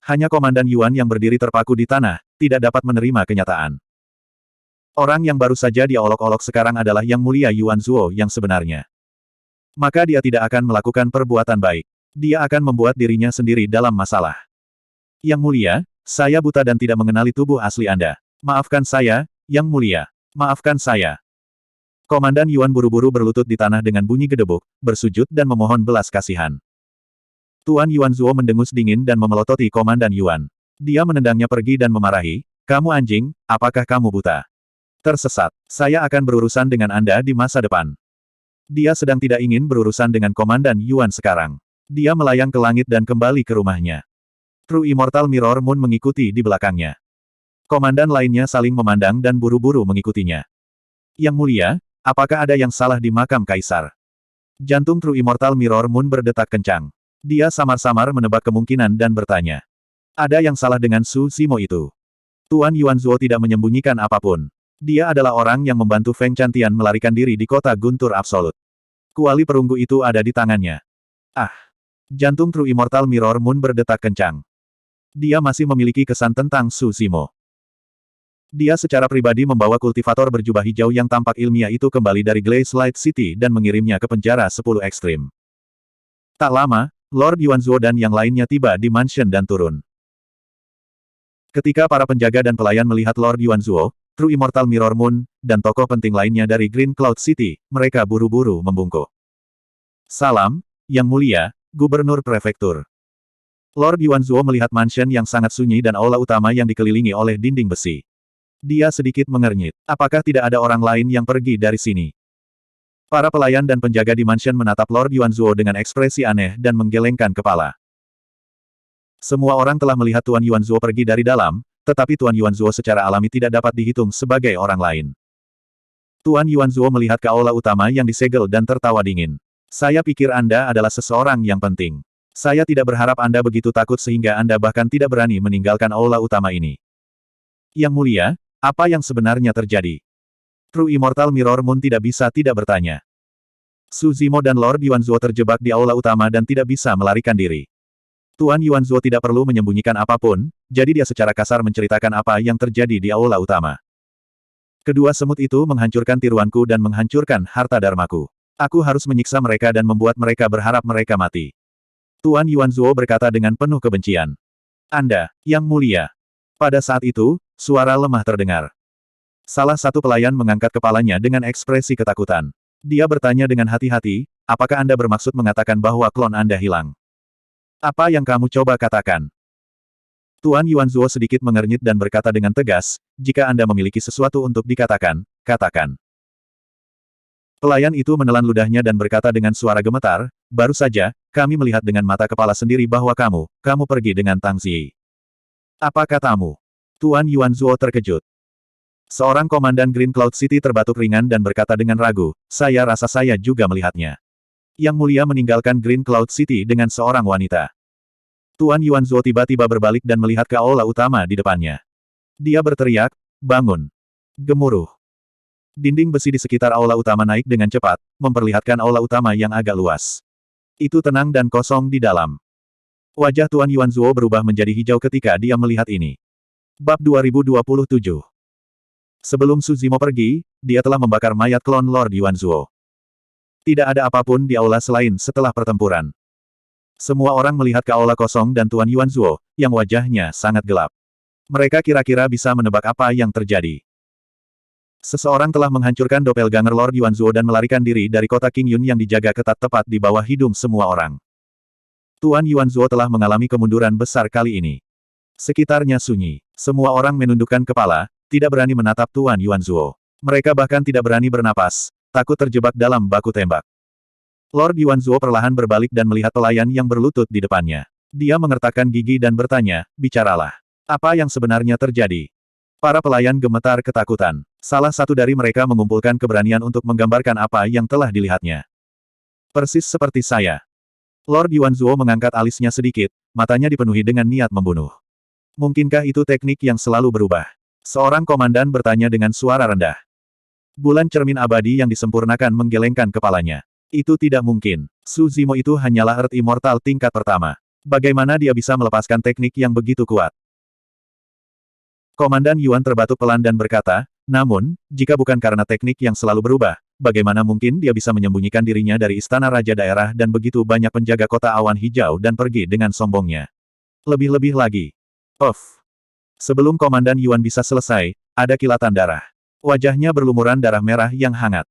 Hanya Komandan Yuan yang berdiri terpaku di tanah, tidak dapat menerima kenyataan. Orang yang baru saja dia olok-olok sekarang adalah Yang Mulia Yuanzuo yang sebenarnya. Maka dia tidak akan melakukan perbuatan baik. Dia akan membuat dirinya sendiri dalam masalah. Yang Mulia, saya buta dan tidak mengenali tubuh asli Anda. Maafkan saya, Yang Mulia. Maafkan saya. Komandan Yuan buru-buru berlutut di tanah dengan bunyi gedebuk, bersujud dan memohon belas kasihan. Tuan Yuanzuo mendengus dingin dan memelototi Komandan Yuan. Dia menendangnya pergi dan memarahi, "Kamu anjing, apakah kamu buta? Tersesat. Saya akan berurusan dengan Anda di masa depan." Dia sedang tidak ingin berurusan dengan Komandan Yuan sekarang. Dia melayang ke langit dan kembali ke rumahnya. True Immortal Mirror Moon mengikuti di belakangnya. Komandan lainnya saling memandang dan buru-buru mengikutinya. Yang Mulia, apakah ada yang salah di makam Kaisar? Jantung True Immortal Mirror Moon berdetak kencang. Dia samar-samar menebak kemungkinan dan bertanya. Ada yang salah dengan Su Zimo itu. Tuan Yuanzuo tidak menyembunyikan apapun. Dia adalah orang yang membantu Feng Chantian melarikan diri di kota Guntur Absolut. Kuali perunggu itu ada di tangannya. Ah! Jantung True Immortal Mirror Moon berdetak kencang. Dia masih memiliki kesan tentang Su Zimo. Dia secara pribadi membawa kultivator berjubah hijau yang tampak ilmiah itu kembali dari Glaze Light City dan mengirimnya ke penjara 10 ekstrim. Tak lama, Lord Yuanzuo dan yang lainnya tiba di mansion dan turun. Ketika para penjaga dan pelayan melihat Lord Yuanzuo, True Immortal Mirror Moon, dan tokoh penting lainnya dari Green Cloud City, mereka buru-buru membungkuk. Salam, Yang Mulia, Gubernur Prefektur. Lord Yuanzuo melihat mansion yang sangat sunyi dan aula utama yang dikelilingi oleh dinding besi. Dia sedikit mengernyit. Apakah tidak ada orang lain yang pergi dari sini? Para pelayan dan penjaga di mansion menatap Lord Yuanzuo dengan ekspresi aneh dan menggelengkan kepala. Semua orang telah melihat Tuan Yuanzuo pergi dari dalam, tetapi Tuan Yuanzuo secara alami tidak dapat dihitung sebagai orang lain. Tuan Yuanzuo melihat ke aula utama yang disegel dan tertawa dingin. Saya pikir Anda adalah seseorang yang penting. Saya tidak berharap Anda begitu takut sehingga Anda bahkan tidak berani meninggalkan aula utama ini. Yang Mulia, apa yang sebenarnya terjadi? True Immortal Mirror Moon tidak bisa tidak bertanya. Su Zimo dan Lord Yuanzuo terjebak di aula utama dan tidak bisa melarikan diri. Tuan Yuanzuo tidak perlu menyembunyikan apapun, jadi dia secara kasar menceritakan apa yang terjadi di aula utama. Kedua semut itu menghancurkan tiruanku dan menghancurkan harta dharmaku. Aku harus menyiksa mereka dan membuat mereka berharap mereka mati. Tuan Yuanzuo berkata dengan penuh kebencian. Anda, Yang Mulia. Pada saat itu, suara lemah terdengar. Salah satu pelayan mengangkat kepalanya dengan ekspresi ketakutan. Dia bertanya dengan hati-hati, apakah Anda bermaksud mengatakan bahwa klon Anda hilang? Apa yang kamu coba katakan? Tuan Yuanzuo sedikit mengernyit dan berkata dengan tegas, jika Anda memiliki sesuatu untuk dikatakan, katakan. Pelayan itu menelan ludahnya dan berkata dengan suara gemetar, baru saja, kami melihat dengan mata kepala sendiri bahwa kamu pergi dengan Tang Ziyi. Apa katamu? Tuan Yuanzuo terkejut. Seorang komandan Green Cloud City terbatuk ringan dan berkata dengan ragu, saya rasa saya juga melihatnya. Yang Mulia meninggalkan Green Cloud City dengan seorang wanita. Tuan Yuanzuo tiba-tiba berbalik dan melihat ke aula utama di depannya. Dia berteriak, "Bangun!" Gemuruh. Dinding besi di sekitar aula utama naik dengan cepat, memperlihatkan aula utama yang agak luas. Itu tenang dan kosong di dalam. Wajah Tuan Yuanzuo berubah menjadi hijau ketika dia melihat ini. Bab 2027. Sebelum Su Zimo pergi, dia telah membakar mayat klon Lord Yuanzuo. Tidak ada apapun di aula selain setelah pertempuran. Semua orang melihat ke aula kosong dan Tuan Yuanzuo, yang wajahnya sangat gelap. Mereka kira-kira bisa menebak apa yang terjadi. Seseorang telah menghancurkan doppelganger Lord Yuanzuo dan melarikan diri dari kota King Yun yang dijaga ketat tepat di bawah hidung semua orang. Tuan Yuanzuo telah mengalami kemunduran besar kali ini. Sekitarnya sunyi. Semua orang menundukkan kepala, tidak berani menatap Tuan Yuanzuo. Mereka bahkan tidak berani bernapas, takut terjebak dalam baku tembak. Lord Yuanzuo perlahan berbalik dan melihat pelayan yang berlutut di depannya. Dia mengertakkan gigi dan bertanya, "Bicaralah. Apa yang sebenarnya terjadi?" Para pelayan gemetar ketakutan. Salah satu dari mereka mengumpulkan keberanian untuk menggambarkan apa yang telah dilihatnya. Persis seperti saya. Lord Yuanzuo mengangkat alisnya sedikit, matanya dipenuhi dengan niat membunuh. Mungkinkah itu teknik yang selalu berubah? Seorang komandan bertanya dengan suara rendah. Bulan cermin abadi yang disempurnakan menggelengkan kepalanya. Itu tidak mungkin. Su Zimo itu hanyalah Earth Immortal tingkat pertama. Bagaimana dia bisa melepaskan teknik yang begitu kuat? Komandan Yuan terbatuk pelan dan berkata, "Namun, jika bukan karena teknik yang selalu berubah, bagaimana mungkin dia bisa menyembunyikan dirinya dari istana raja daerah dan begitu banyak penjaga kota awan hijau dan pergi dengan sombongnya? Lebih-lebih lagi." Off. Sebelum Komandan Yuan bisa selesai, ada kilatan darah. Wajahnya berlumuran darah merah yang hangat.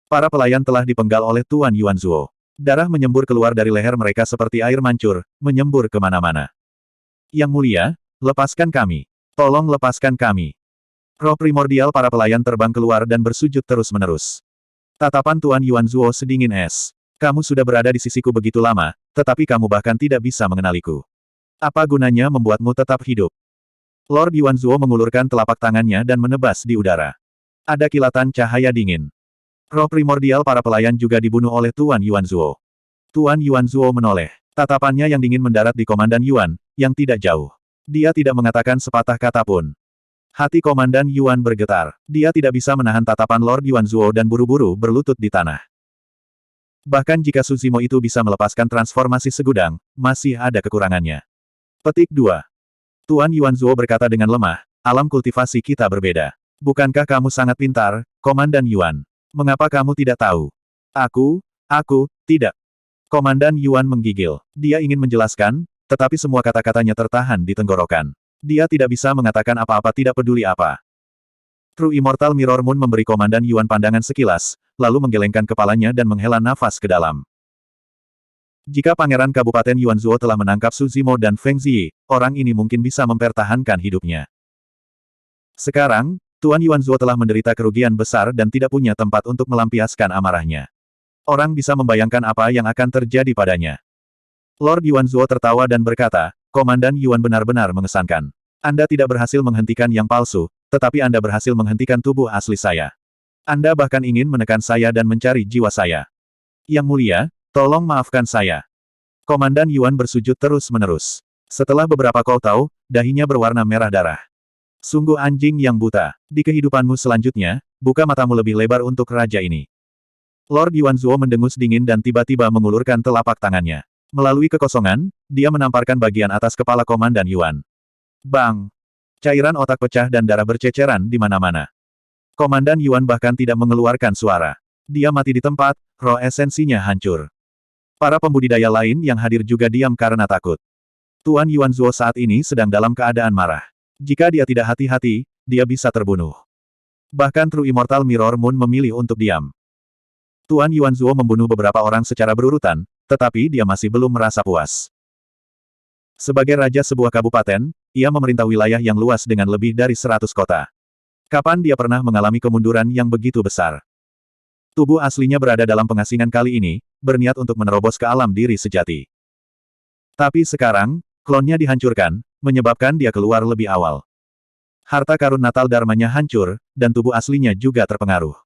Para pelayan telah dipenggal oleh Tuan Yuanzuo. Darah menyembur keluar dari leher mereka seperti air mancur, menyembur kemana-mana. "Yang Mulia, lepaskan kami. Tolong lepaskan kami." Roh primordial para pelayan terbang keluar dan bersujud terus-menerus. Tatapan Tuan Yuanzuo sedingin es. "Kamu sudah berada di sisiku begitu lama, tetapi kamu bahkan tidak bisa mengenaliku. Apa gunanya membuatmu tetap hidup?" Lord Yuanzuo mengulurkan telapak tangannya dan menebas di udara. Ada kilatan cahaya dingin. Roh primordial para pelayan juga dibunuh oleh Tuan Yuanzuo. Tuan Yuanzuo menoleh. Tatapannya yang dingin mendarat di Komandan Yuan, yang tidak jauh. Dia tidak mengatakan sepatah kata pun. Hati Komandan Yuan bergetar. Dia tidak bisa menahan tatapan Lord Yuanzuo dan buru-buru berlutut di tanah. Bahkan jika Su Zimo itu bisa melepaskan transformasi segudang, masih ada kekurangannya. Petik 2. Tuan Yuanzuo berkata dengan lemah, "Alam kultivasi kita berbeda. Bukankah kamu sangat pintar, Komandan Yuan? Mengapa kamu tidak tahu?" Aku, tidak." Komandan Yuan menggigil. Dia ingin menjelaskan, tetapi semua kata-katanya tertahan di tenggorokan. Dia tidak bisa mengatakan apa-apa, tidak peduli apa. True Immortal Mirror Moon memberi Komandan Yuan pandangan sekilas, lalu menggelengkan kepalanya dan menghela nafas ke dalam. Jika Pangeran Kabupaten Yuanzuo telah menangkap Su Zimo dan Feng Ziyi, orang ini mungkin bisa mempertahankan hidupnya. Sekarang, Tuan Yuanzuo telah menderita kerugian besar dan tidak punya tempat untuk melampiaskan amarahnya. Orang bisa membayangkan apa yang akan terjadi padanya. Lord Yuanzuo tertawa dan berkata, "Komandan Yuan benar-benar mengesankan. Anda tidak berhasil menghentikan yang palsu, tetapi Anda berhasil menghentikan tubuh asli saya. Anda bahkan ingin menekan saya dan mencari jiwa saya. Yang Mulia, tolong maafkan saya." Komandan Yuan bersujud terus-menerus. Setelah beberapa koutau, dahinya berwarna merah darah. "Sungguh anjing yang buta. Di kehidupanmu selanjutnya, buka matamu lebih lebar untuk raja ini." Lord Yuanzuo mendengus dingin dan tiba-tiba mengulurkan telapak tangannya. Melalui kekosongan, dia menamparkan bagian atas kepala Komandan Yuan. Bang! Cairan otak pecah dan darah berceceran di mana-mana. Komandan Yuan bahkan tidak mengeluarkan suara. Dia mati di tempat, roh esensinya hancur. Para pembudidaya lain yang hadir juga diam karena takut. Tuan Yuanzuo saat ini sedang dalam keadaan marah. Jika dia tidak hati-hati, dia bisa terbunuh. Bahkan True Immortal Mirror Moon memilih untuk diam. Tuan Yuanzuo membunuh beberapa orang secara berurutan, tetapi dia masih belum merasa puas. Sebagai raja sebuah kabupaten, ia memerintah wilayah yang luas dengan lebih dari 100 kota. Kapan dia pernah mengalami kemunduran yang begitu besar? Tubuh aslinya berada dalam pengasingan kali ini, berniat untuk menerobos ke alam diri sejati. Tapi sekarang, klonnya dihancurkan, menyebabkan dia keluar lebih awal. Harta karun natal dharmanya hancur, dan tubuh aslinya juga terpengaruh.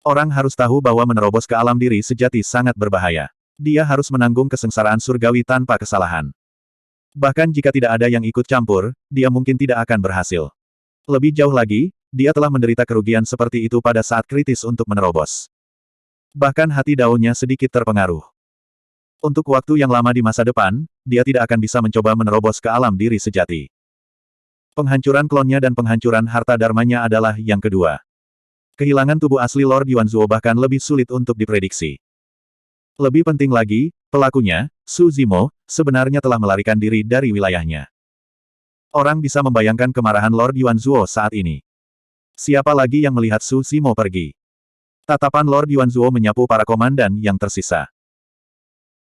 Orang harus tahu bahwa menerobos ke alam diri sejati sangat berbahaya. Dia harus menanggung kesengsaraan surgawi tanpa kesalahan. Bahkan jika tidak ada yang ikut campur, dia mungkin tidak akan berhasil. Lebih jauh lagi, dia telah menderita kerugian seperti itu pada saat kritis untuk menerobos. Bahkan hati daunnya sedikit terpengaruh. Untuk waktu yang lama di masa depan, dia tidak akan bisa mencoba menerobos ke alam diri sejati. Penghancuran klonnya dan penghancuran harta dharmanya adalah yang kedua. Kehilangan tubuh asli Lord Yuanzuo bahkan lebih sulit untuk diprediksi. Lebih penting lagi, pelakunya, Su Zimo, sebenarnya telah melarikan diri dari wilayahnya. Orang bisa membayangkan kemarahan Lord Yuanzuo saat ini. Siapa lagi yang melihat Su Zimo pergi? Tatapan Lord Yuanzuo menyapu para komandan yang tersisa.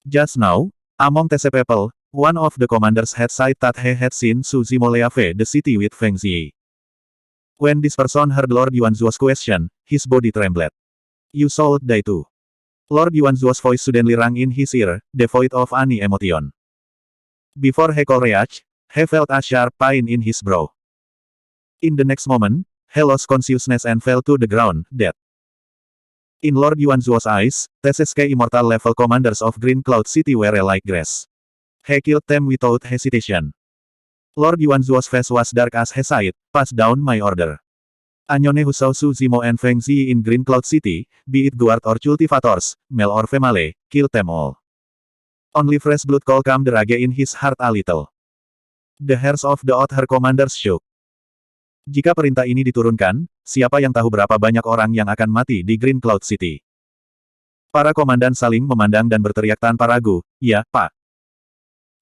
Just now, among the people, one of the commanders had said that he had seen Su Zimo leave the city with Feng Ziyi. When this person heard Lord Yuanzuo's question, his body trembled. You should die too. Lord Yuanzuo's voice suddenly rang in his ear, devoid of any emotion. Before he could react, he felt a sharp pain in his brow. In the next moment, he lost consciousness and fell to the ground, dead. In Lord Yuanzuo's eyes, Teseske immortal level commanders of Green Cloud City were like grass. He killed them without hesitation. Lord Yuanzuo's face was dark as he said, "Pass down my order." Anyone who saw Su Zimo and Feng Ziyi in Green Cloud City, be it guard or cultivators, male or female, kill them all. Only fresh blood could calm the rage in his heart a little. The hairs of the other commanders shook. Jika perintah ini diturunkan, siapa yang tahu berapa banyak orang yang akan mati di Green Cloud City? Para komandan saling memandang dan berteriak tanpa ragu, "Ya, Pak."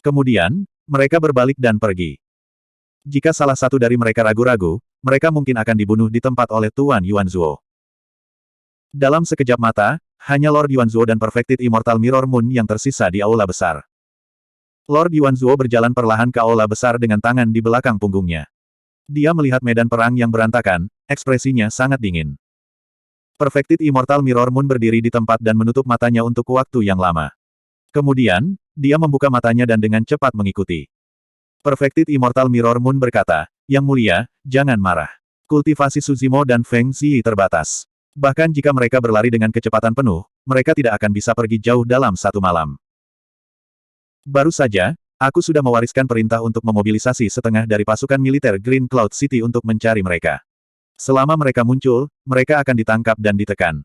Kemudian, mereka berbalik dan pergi. Jika salah satu dari mereka ragu-ragu, mereka mungkin akan dibunuh di tempat oleh Tuan Yuanzuo. Dalam sekejap mata, hanya Lord Yuanzuo dan Perfected Immortal Mirror Moon yang tersisa di aula besar. Lord Yuanzuo berjalan perlahan ke aula besar dengan tangan di belakang punggungnya. Dia melihat medan perang yang berantakan, ekspresinya sangat dingin. Perfected Immortal Mirror Moon berdiri di tempat dan menutup matanya untuk waktu yang lama. Kemudian, dia membuka matanya dan dengan cepat mengikuti. Perfected Immortal Mirror Moon berkata, "Yang mulia, jangan marah. Kultivasi Su Zimo dan Feng Ziyi terbatas. Bahkan jika mereka berlari dengan kecepatan penuh, mereka tidak akan bisa pergi jauh dalam satu malam. Baru saja, aku sudah mewariskan perintah untuk memobilisasi setengah dari pasukan militer Green Cloud City untuk mencari mereka. Selama mereka muncul, mereka akan ditangkap dan ditekan."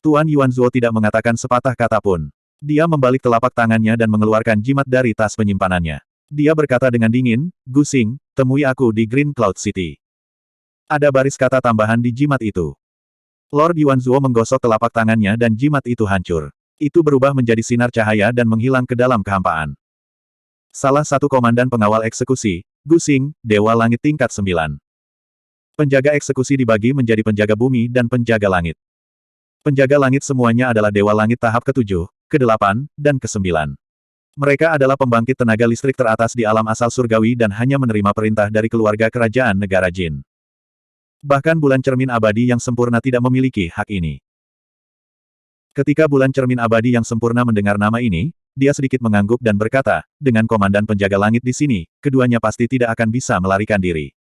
Tuan Yuanzuo tidak mengatakan sepatah kata pun. Dia membalik telapak tangannya dan mengeluarkan jimat dari tas penyimpanannya. Dia berkata dengan dingin, "Gu Xing, temui aku di Green Cloud City." Ada baris kata tambahan di jimat itu. Lord Yuanzuo menggosok telapak tangannya dan jimat itu hancur. Itu berubah menjadi sinar cahaya dan menghilang ke dalam kehampaan. Salah satu komandan pengawal eksekusi, Gu Xing, Dewa Langit tingkat 9. Penjaga eksekusi dibagi menjadi penjaga bumi dan penjaga langit. Penjaga langit semuanya adalah Dewa Langit tahap ke-7, ke-8, dan ke-9. Mereka adalah pembangkit tenaga listrik teratas di alam asal surgawi dan hanya menerima perintah dari keluarga kerajaan negara Jin. Bahkan bulan cermin abadi yang sempurna tidak memiliki hak ini. Ketika bulan cermin abadi yang sempurna mendengar nama ini, dia sedikit mengangguk dan berkata, dengan komandan penjaga langit di sini, keduanya pasti tidak akan bisa melarikan diri.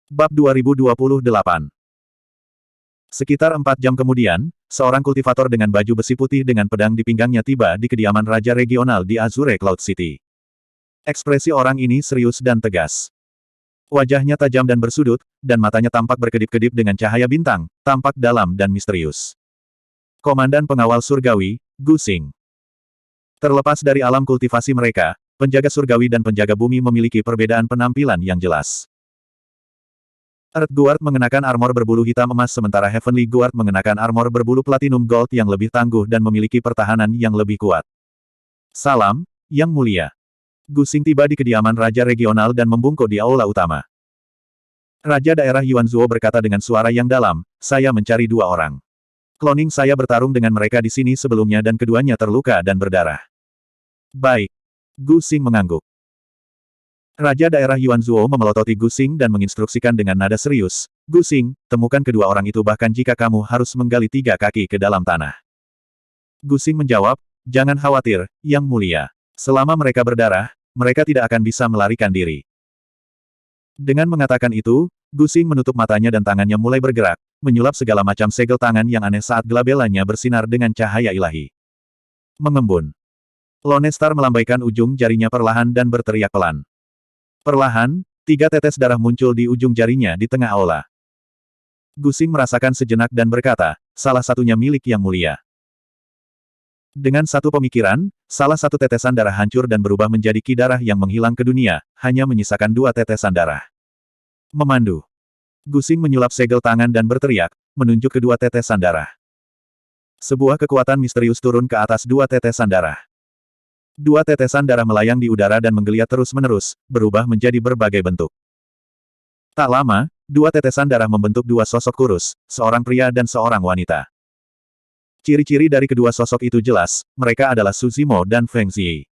Bab 2028. Sekitar 4 jam kemudian, seorang kultivator dengan baju besi putih dengan pedang di pinggangnya tiba di kediaman Raja Regional di Azure Cloud City. Ekspresi orang ini serius dan tegas. Wajahnya tajam dan bersudut, dan matanya tampak berkedip-kedip dengan cahaya bintang, tampak dalam dan misterius. Komandan pengawal surgawi, Gu Xing. Terlepas dari alam kultivasi mereka, penjaga surgawi dan penjaga bumi memiliki perbedaan penampilan yang jelas. Earth Guard mengenakan armor berbulu hitam emas sementara Heavenly Guard mengenakan armor berbulu platinum gold yang lebih tangguh dan memiliki pertahanan yang lebih kuat. "Salam, Yang Mulia." Gu Xing tiba di kediaman Raja Regional dan membungkuk di aula utama. Raja daerah Yuanzuo berkata dengan suara yang dalam, "Saya mencari 2 orang. Cloning saya bertarung dengan mereka di sini sebelumnya dan keduanya terluka dan berdarah." "Baik." Gu Xing mengangguk. Raja daerah Yuanzuo memelototi Gu Xing dan menginstruksikan dengan nada serius, "Gu Xing, temukan kedua orang itu bahkan jika kamu harus menggali 3 kaki ke dalam tanah." Gu Xing menjawab, "Jangan khawatir, Yang Mulia. Selama mereka berdarah, mereka tidak akan bisa melarikan diri." Dengan mengatakan itu, Gu Xing menutup matanya dan tangannya mulai bergerak, menyulap segala macam segel tangan yang aneh saat gelabelanya bersinar dengan cahaya ilahi. Mengembun. Lone Star melambaikan ujung jarinya perlahan dan berteriak pelan. Perlahan, 3 tetes darah muncul di ujung jarinya di tengah aula. Gusing merasakan sejenak dan berkata, salah satunya milik Yang Mulia. Dengan satu pemikiran, salah satu tetesan darah hancur dan berubah menjadi ki darah yang menghilang ke dunia, hanya menyisakan 2 tetesan darah. Memandu. Gusing menyulap segel tangan dan berteriak, menunjuk kedua tetesan darah. Sebuah kekuatan misterius turun ke atas 2 tetesan darah. 2 tetesan darah melayang di udara dan menggeliat terus-menerus, berubah menjadi berbagai bentuk. Tak lama, 2 tetesan darah membentuk 2 sosok kurus, seorang pria dan seorang wanita. Ciri-ciri dari kedua sosok itu jelas, mereka adalah Su Zimo dan Feng Ziyi.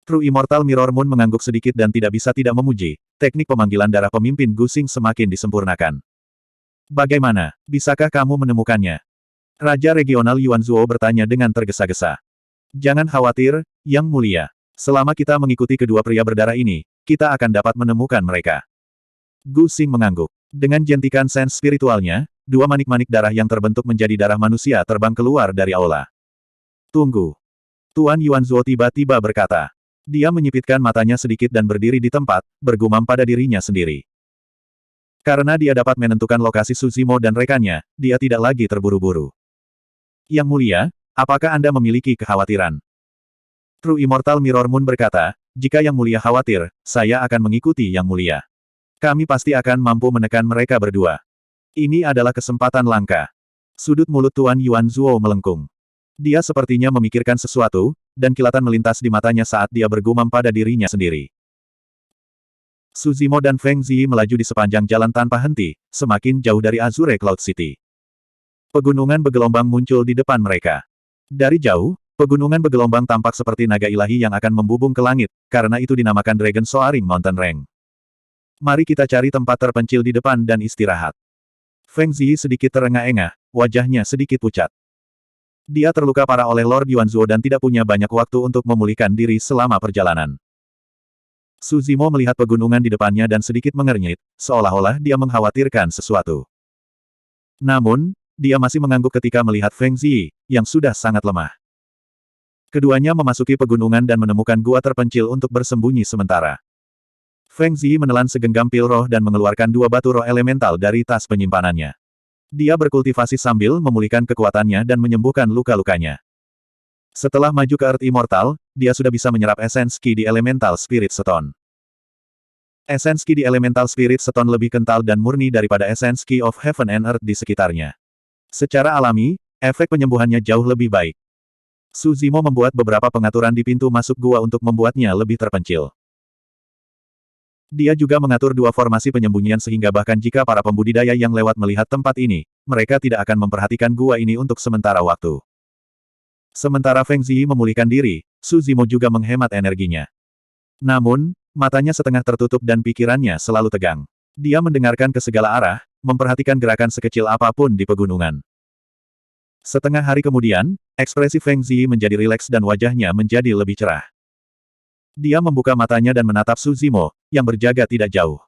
True Immortal Mirror Moon mengangguk sedikit dan tidak bisa tidak memuji, teknik pemanggilan darah pemimpin Gusing semakin disempurnakan. Bagaimana, bisakah kamu menemukannya? Raja Regional Yuan Zuo bertanya dengan tergesa-gesa. Jangan khawatir, Yang Mulia. Selama kita mengikuti kedua pria berdarah ini, kita akan dapat menemukan mereka. Gusing mengangguk. Dengan jentikan sens spiritualnya, 2 manik-manik darah yang terbentuk menjadi darah manusia terbang keluar dari aula. Tunggu. Tuan Yuan Zuo tiba-tiba berkata. Dia menyipitkan matanya sedikit dan berdiri di tempat, bergumam pada dirinya sendiri. Karena dia dapat menentukan lokasi Su Zimo dan rekannya, dia tidak lagi terburu-buru. Yang Mulia, apakah Anda memiliki kekhawatiran? True Immortal Mirror Moon berkata, jika Yang Mulia khawatir, saya akan mengikuti Yang Mulia. Kami pasti akan mampu menekan mereka berdua. Ini adalah kesempatan langka. Sudut mulut Tuan Yuan Zuo melengkung. Dia sepertinya memikirkan sesuatu, dan kilatan melintas di matanya saat dia bergumam pada dirinya sendiri. Su Zimo dan Feng Ziyi melaju di sepanjang jalan tanpa henti, semakin jauh dari Azure Cloud City. Pegunungan bergelombang muncul di depan mereka. Dari jauh, pegunungan bergelombang tampak seperti naga ilahi yang akan membubung ke langit, karena itu dinamakan Dragon Soaring Mountain Range. Mari kita cari tempat terpencil di depan dan istirahat. Feng Ziyi sedikit terengah-engah, wajahnya sedikit pucat. Dia terluka parah oleh Lord Yuan Zuo dan tidak punya banyak waktu untuk memulihkan diri selama perjalanan. Su Zimo melihat pegunungan di depannya dan sedikit mengernyit, seolah-olah dia mengkhawatirkan sesuatu. Namun, dia masih mengangguk ketika melihat Feng Ziyi, yang sudah sangat lemah. Keduanya memasuki pegunungan dan menemukan gua terpencil untuk bersembunyi sementara. Feng Ziyi menelan segenggam pil roh dan mengeluarkan 2 batu roh elemental dari tas penyimpanannya. Dia berkultivasi sambil memulihkan kekuatannya dan menyembuhkan luka-lukanya. Setelah maju ke Earth Immortal, dia sudah bisa menyerap esens Ki di Elemental Spirit Stone. Esens Ki di Elemental Spirit Stone lebih kental dan murni daripada esens Ki of Heaven and Earth di sekitarnya. Secara alami, efek penyembuhannya jauh lebih baik. Su Zimo membuat beberapa pengaturan di pintu masuk gua untuk membuatnya lebih terpencil. Dia juga mengatur 2 formasi penyembunyian sehingga bahkan jika para pembudidaya yang lewat melihat tempat ini, mereka tidak akan memperhatikan gua ini untuk sementara waktu. Sementara Feng Ziyi memulihkan diri, Su Zimo juga menghemat energinya. Namun, matanya setengah tertutup dan pikirannya selalu tegang. Dia mendengarkan ke segala arah, memperhatikan gerakan sekecil apapun di pegunungan. Setengah hari kemudian, ekspresi Feng Ziyi menjadi rileks dan wajahnya menjadi lebih cerah. Dia membuka matanya dan menatap Su Zimo, yang berjaga tidak jauh.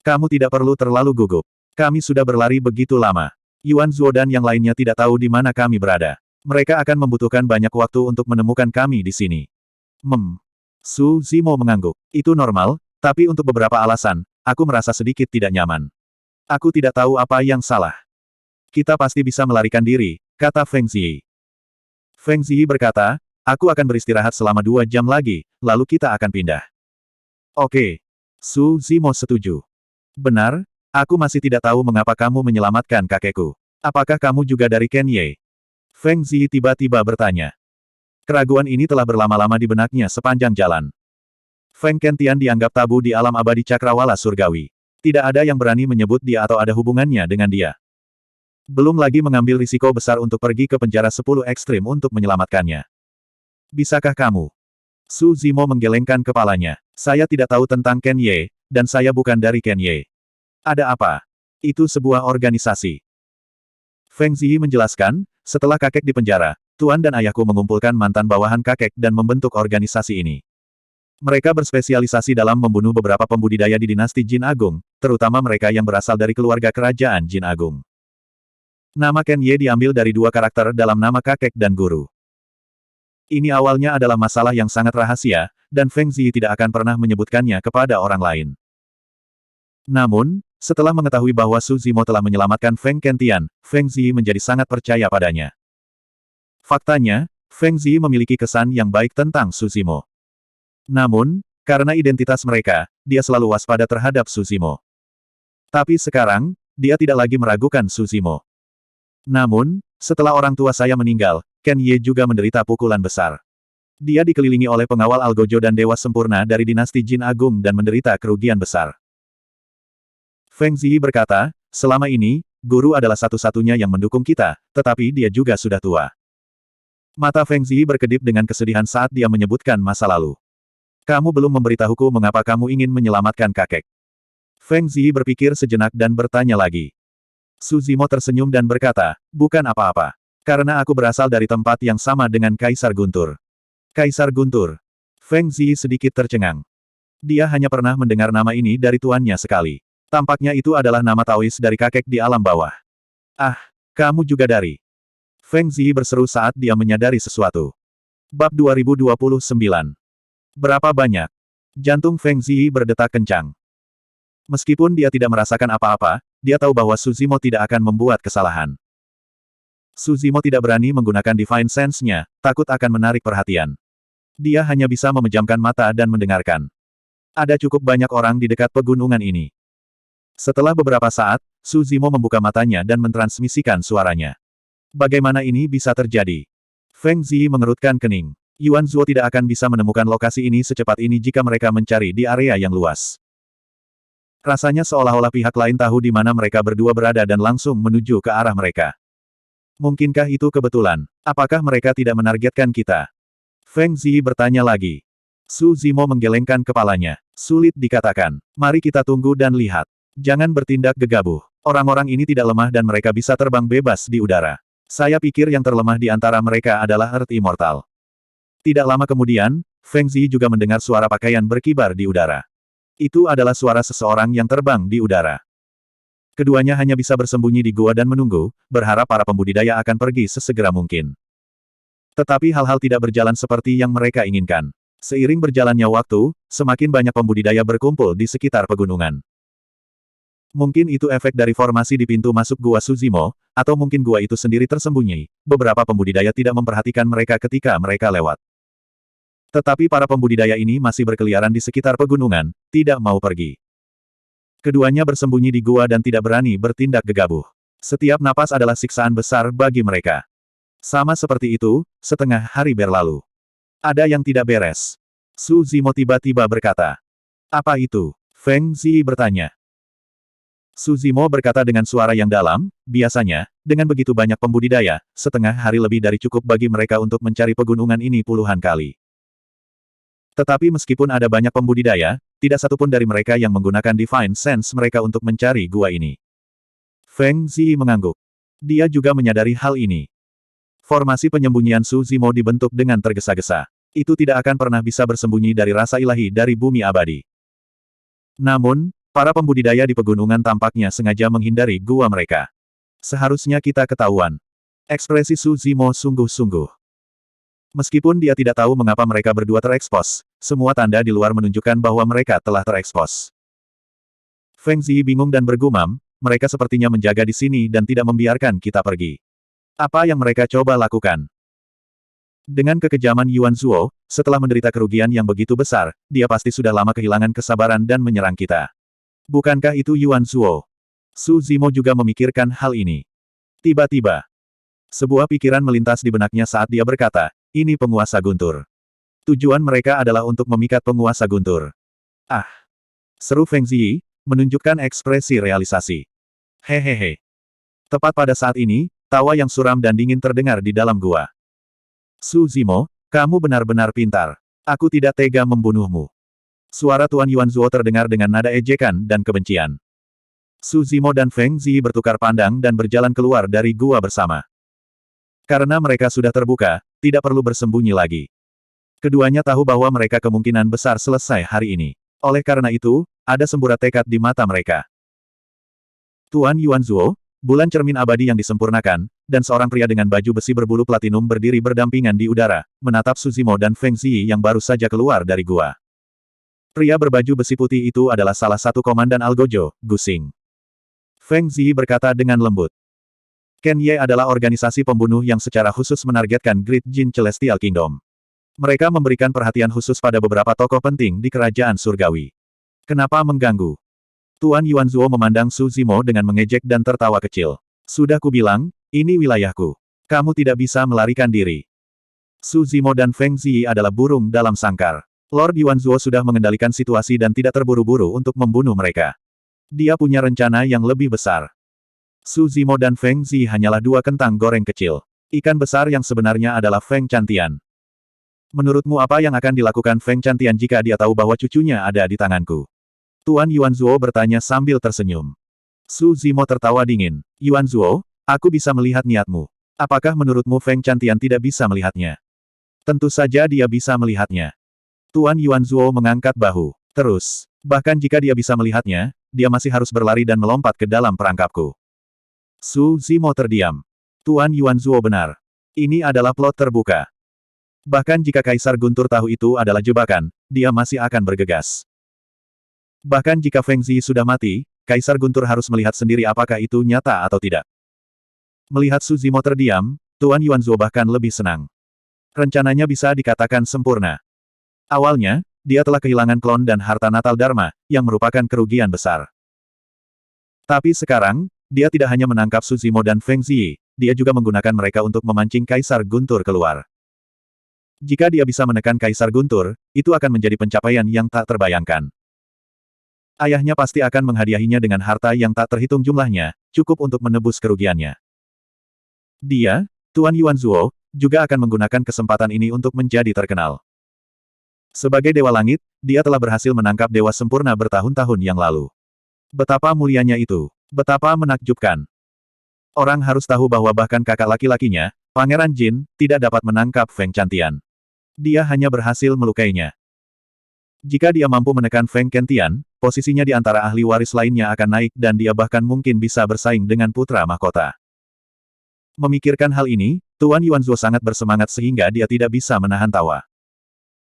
Kamu tidak perlu terlalu gugup. Kami sudah berlari begitu lama. Yuan Zuo dan yang lainnya tidak tahu di mana kami berada. Mereka akan membutuhkan banyak waktu untuk menemukan kami di sini. Su Zimo mengangguk. Itu normal, tapi untuk beberapa alasan, aku merasa sedikit tidak nyaman. Aku tidak tahu apa yang salah. Kita pasti bisa melarikan diri, kata Feng Ziyi. Feng Ziyi berkata, aku akan beristirahat selama 2 jam lagi, lalu kita akan pindah. Oke. Su Zimo setuju. Benar, aku masih tidak tahu mengapa kamu menyelamatkan kakekku. Apakah kamu juga dari Ken Ye? Feng Ziyi tiba-tiba bertanya. Keraguan ini telah berlama-lama di benaknya sepanjang jalan. Feng Kentian dianggap tabu di alam abadi cakrawala surgawi. Tidak ada yang berani menyebut dia atau ada hubungannya dengan dia. Belum lagi mengambil risiko besar untuk pergi ke penjara 10 ekstrim untuk menyelamatkannya. Bisakah kamu? Su Zimo menggelengkan kepalanya. Saya tidak tahu tentang Ken Ye, dan saya bukan dari Ken Ye. Ada apa? Itu sebuah organisasi. Feng Ziyi menjelaskan, setelah kakek di penjara, Tuan dan ayahku mengumpulkan mantan bawahan kakek dan membentuk organisasi ini. Mereka berspesialisasi dalam membunuh beberapa pembudidaya di dinasti Jin Agung, terutama mereka yang berasal dari keluarga kerajaan Jin Agung. Nama Ken Ye diambil dari dua karakter dalam nama kakek dan guru. Ini awalnya adalah masalah yang sangat rahasia, dan Feng Ziyi tidak akan pernah menyebutkannya kepada orang lain. Namun, setelah mengetahui bahwa Su Zimo telah menyelamatkan Feng Kentian, Feng Ziyi menjadi sangat percaya padanya. Faktanya, Feng Ziyi memiliki kesan yang baik tentang Su Zimo. Namun, karena identitas mereka, dia selalu waspada terhadap Su Zimo. Tapi sekarang, dia tidak lagi meragukan Su Zimo. Namun, setelah orang tua saya meninggal, Ken Ye juga menderita pukulan besar. Dia dikelilingi oleh pengawal Algojo dan Dewa Sempurna dari dinasti Jin Agung dan menderita kerugian besar. Feng Ziyi berkata, selama ini, guru adalah satu-satunya yang mendukung kita, tetapi dia juga sudah tua. Mata Feng Ziyi berkedip dengan kesedihan saat dia menyebutkan masa lalu. Kamu belum memberitahuku mengapa kamu ingin menyelamatkan kakek. Feng Ziyi berpikir sejenak dan bertanya lagi. Su Zimo tersenyum dan berkata, bukan apa-apa. Karena aku berasal dari tempat yang sama dengan Kaisar Guntur. Kaisar Guntur. Feng Ziyi sedikit tercengang. Dia hanya pernah mendengar nama ini dari tuannya sekali. Tampaknya itu adalah nama Taois dari kakek di alam bawah. Ah, kamu juga dari. Feng Ziyi berseru saat dia menyadari sesuatu. Bab 2029. Berapa banyak? Jantung Feng Ziyi berdetak kencang. Meskipun dia tidak merasakan apa-apa, dia tahu bahwa Su Zimo tidak akan membuat kesalahan. Su Zimo tidak berani menggunakan Divine Sense-nya, takut akan menarik perhatian. Dia hanya bisa memejamkan mata dan mendengarkan. Ada cukup banyak orang di dekat pegunungan ini. Setelah beberapa saat, Su Zimo membuka matanya dan mentransmisikan suaranya. Bagaimana ini bisa terjadi? Feng Ziyi mengerutkan kening. Yuan Zuo tidak akan bisa menemukan lokasi ini secepat ini jika mereka mencari di area yang luas. Rasanya seolah-olah pihak lain tahu di mana mereka berdua berada dan langsung menuju ke arah mereka. Mungkinkah itu kebetulan? Apakah mereka tidak menargetkan kita? Feng Ziyi bertanya lagi. Su Zimo menggelengkan kepalanya. Sulit dikatakan. Mari kita tunggu dan lihat. Jangan bertindak gegabah. Orang-orang ini tidak lemah dan mereka bisa terbang bebas di udara. Saya pikir yang terlemah di antara mereka adalah Earth Immortal. Tidak lama kemudian, Feng Ziyi juga mendengar suara pakaian berkibar di udara. Itu adalah suara seseorang yang terbang di udara. Keduanya hanya bisa bersembunyi di gua dan menunggu, berharap para pembudidaya akan pergi sesegera mungkin. Tetapi hal-hal tidak berjalan seperti yang mereka inginkan. Seiring berjalannya waktu, semakin banyak pembudidaya berkumpul di sekitar pegunungan. Mungkin itu efek dari formasi di pintu masuk gua Su Zimo, atau mungkin gua itu sendiri tersembunyi. Beberapa pembudidaya tidak memperhatikan mereka ketika mereka lewat. Tetapi para pembudidaya ini masih berkeliaran di sekitar pegunungan, tidak mau pergi. Keduanya bersembunyi di gua dan tidak berani bertindak gegabah. Setiap napas adalah siksaan besar bagi mereka. Sama seperti itu, setengah hari berlalu. Ada yang tidak beres. Su Zimo tiba-tiba berkata. Apa itu? Feng Ziyi bertanya. Su Zimo berkata dengan suara yang dalam, biasanya, dengan begitu banyak pembudidaya, setengah hari lebih dari cukup bagi mereka untuk mencari pegunungan ini puluhan kali. Tetapi meskipun ada banyak pembudidaya, tidak satupun dari mereka yang menggunakan Divine Sense mereka untuk mencari gua ini. Feng Ziyi mengangguk. Dia juga menyadari hal ini. Formasi penyembunyian Su Zimo dibentuk dengan tergesa-gesa. Itu tidak akan pernah bisa bersembunyi dari rasa ilahi dari bumi abadi. Namun, para pembudidaya di pegunungan tampaknya sengaja menghindari gua mereka. Seharusnya kita ketahuan. Ekspresi Su Zimo sungguh-sungguh. Meskipun dia tidak tahu mengapa mereka berdua terekspos, semua tanda di luar menunjukkan bahwa mereka telah terekspos. Feng Ziyi bingung dan bergumam, mereka sepertinya menjaga di sini dan tidak membiarkan kita pergi. Apa yang mereka coba lakukan? Dengan kekejaman Yuan Zuo, setelah menderita kerugian yang begitu besar, dia pasti sudah lama kehilangan kesabaran dan menyerang kita. Bukankah itu Yuan Zuo? Su Zimo juga memikirkan hal ini. Tiba-tiba, sebuah pikiran melintas di benaknya saat dia berkata, ini penguasa guntur. Tujuan mereka adalah untuk memikat penguasa guntur. Ah! Seru Feng Ziyi, menunjukkan ekspresi realisasi. Hehehe. Tepat pada saat ini, tawa yang suram dan dingin terdengar di dalam gua. Su Zimo, kamu benar-benar pintar. Aku tidak tega membunuhmu. Suara Tuan Yuan Zuo terdengar dengan nada ejekan dan kebencian. Su Zimo dan Feng Ziyi bertukar pandang dan berjalan keluar dari gua bersama. Karena mereka sudah terbuka, tidak perlu bersembunyi lagi. Keduanya tahu bahwa mereka kemungkinan besar selesai hari ini. Oleh karena itu, ada semburat tekad di mata mereka. Tuan Yuan Zuo, bulan cermin abadi yang disempurnakan, dan seorang pria dengan baju besi berbulu platinum berdiri berdampingan di udara, menatap Suzimo dan Feng Ziyi yang baru saja keluar dari gua. Pria berbaju besi putih itu adalah salah satu komandan Algojo, Gusing. Feng Ziyi berkata dengan lembut. Ken Ye adalah organisasi pembunuh yang secara khusus menargetkan Great Jin Celestial Kingdom. Mereka memberikan perhatian khusus pada beberapa tokoh penting di kerajaan surgawi. Kenapa mengganggu? Tuan Yuanzuo memandang Su Zimo dengan mengejek dan tertawa kecil. Sudah kubilang, ini wilayahku. Kamu tidak bisa melarikan diri. Su Zimo dan Feng Ziyi adalah burung dalam sangkar. Lord Yuanzuo sudah mengendalikan situasi dan tidak terburu-buru untuk membunuh mereka. Dia punya rencana yang lebih besar. Su Zimo dan Feng Ziyi hanyalah dua kentang goreng kecil. Ikan besar yang sebenarnya adalah Feng Chantian. Menurutmu apa yang akan dilakukan Feng Chantian jika dia tahu bahwa cucunya ada di tanganku? Tuan Yuanzuo bertanya sambil tersenyum. Su Zimo tertawa dingin. Yuanzuo, aku bisa melihat niatmu. Apakah menurutmu Feng Chantian tidak bisa melihatnya? Tentu saja dia bisa melihatnya. Tuan Yuanzuo mengangkat bahu. Terus, bahkan jika dia bisa melihatnya, dia masih harus berlari dan melompat ke dalam perangkapku. Su Zimo terdiam. Tuan Yuanzuo benar. Ini adalah plot terbuka. Bahkan jika Kaisar Guntur tahu itu adalah jebakan, dia masih akan bergegas. Bahkan jika Feng Ziyi sudah mati, Kaisar Guntur harus melihat sendiri apakah itu nyata atau tidak. Melihat Su Zimo terdiam, Tuan Yuanzuo bahkan lebih senang. Rencananya bisa dikatakan sempurna. Awalnya, dia telah kehilangan klon dan harta natal Dharma, yang merupakan kerugian besar. Tapi sekarang, dia tidak hanya menangkap Su Zimo dan Feng Ziyi, dia juga menggunakan mereka untuk memancing Kaisar Guntur keluar. Jika dia bisa menekan Kaisar Guntur, itu akan menjadi pencapaian yang tak terbayangkan. Ayahnya pasti akan menghadiahinya dengan harta yang tak terhitung jumlahnya, cukup untuk menebus kerugiannya. Dia, Tuan Yuanzuo, juga akan menggunakan kesempatan ini untuk menjadi terkenal. Sebagai Dewa Langit, dia telah berhasil menangkap Dewa Sempurna bertahun-tahun yang lalu. Betapa mulianya itu. Betapa menakjubkan. Orang harus tahu bahwa bahkan kakak laki-lakinya, Pangeran Jin, tidak dapat menangkap Feng Chantian. Dia hanya berhasil melukainya. Jika dia mampu menekan Feng Chantian, posisinya di antara ahli waris lainnya akan naik dan dia bahkan mungkin bisa bersaing dengan putra mahkota. Memikirkan hal ini, Tuan Yuanzuo sangat bersemangat sehingga dia tidak bisa menahan tawa.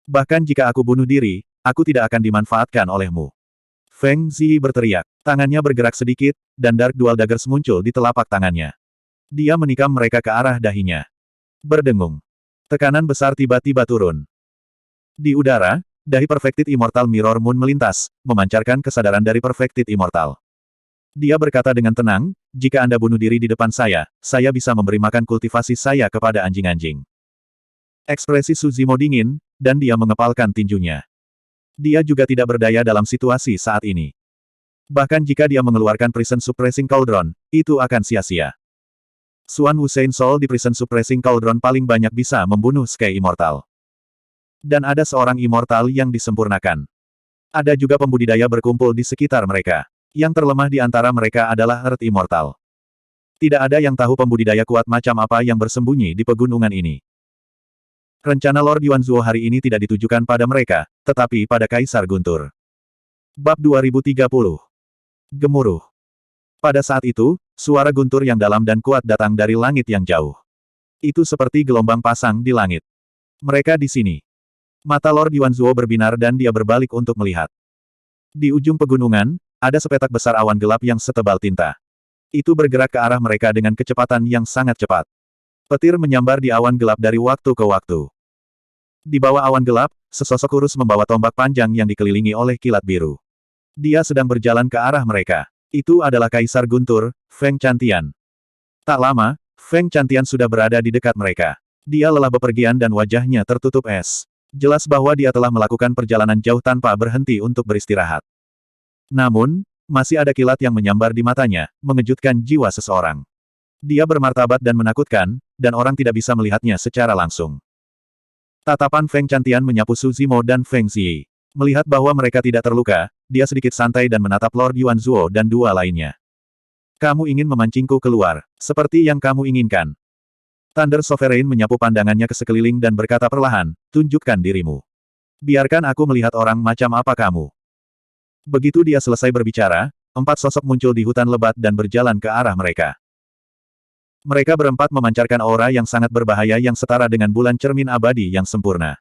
Bahkan jika aku bunuh diri, aku tidak akan dimanfaatkan olehmu. Feng Ziyi berteriak. Tangannya bergerak sedikit, dan Dark Dual Daggers muncul di telapak tangannya. Dia menikam mereka ke arah dahinya. Berdengung. Tekanan besar tiba-tiba turun. Di udara, dahi Perfected Immortal Mirror Moon melintas, memancarkan kesadaran dari Perfected Immortal. Dia berkata dengan tenang, jika Anda bunuh diri di depan saya bisa memberi makan kultivasi saya kepada anjing-anjing. Ekspresi Su Zimo dingin, dan dia mengepalkan tinjunya. Dia juga tidak berdaya dalam situasi saat ini. Bahkan jika dia mengeluarkan Prison Suppressing Cauldron, itu akan sia-sia. Xuan Wusein Soul di Prison Suppressing Cauldron paling banyak bisa membunuh Sky Immortal. Dan ada seorang Immortal yang disempurnakan. Ada juga pembudidaya berkumpul di sekitar mereka. Yang terlemah di antara mereka adalah Earth Immortal. Tidak ada yang tahu pembudidaya kuat macam apa yang bersembunyi di pegunungan ini. Rencana Lord Yuanzuo hari ini tidak ditujukan pada mereka, tetapi pada Kaisar Guntur. Bab 2030. Gemuruh. Pada saat itu, suara guntur yang dalam dan kuat datang dari langit yang jauh. Itu seperti gelombang pasang di langit. Mereka di sini. Mata Lord Yuanzuo berbinar dan dia berbalik untuk melihat. Di ujung pegunungan, ada sepetak besar awan gelap yang setebal tinta. Itu bergerak ke arah mereka dengan kecepatan yang sangat cepat. Petir menyambar di awan gelap dari waktu ke waktu. Di bawah awan gelap, sesosok kurus membawa tombak panjang yang dikelilingi oleh kilat biru. Dia sedang berjalan ke arah mereka. Itu adalah Kaisar Guntur, Feng Chantian. Tak lama, Feng Chantian sudah berada di dekat mereka. Dia lelah bepergian dan wajahnya tertutup es. Jelas bahwa dia telah melakukan perjalanan jauh tanpa berhenti untuk beristirahat. Namun, masih ada kilat yang menyambar di matanya, mengejutkan jiwa seseorang. Dia bermartabat dan menakutkan, dan orang tidak bisa melihatnya secara langsung. Tatapan Feng Chantian menyapu Su Zimo dan Feng Ziyi. Melihat bahwa mereka tidak terluka, dia sedikit santai dan menatap Lord Yuanzuo dan dua lainnya. Kamu ingin memancingku keluar, seperti yang kamu inginkan. Thunder Sovereign menyapu pandangannya ke sekeliling dan berkata perlahan, tunjukkan dirimu. Biarkan aku melihat orang macam apa kamu. Begitu dia selesai berbicara, 4 sosok muncul di hutan lebat dan berjalan ke arah mereka. Mereka berempat memancarkan aura yang sangat berbahaya yang setara dengan bulan cermin abadi yang sempurna.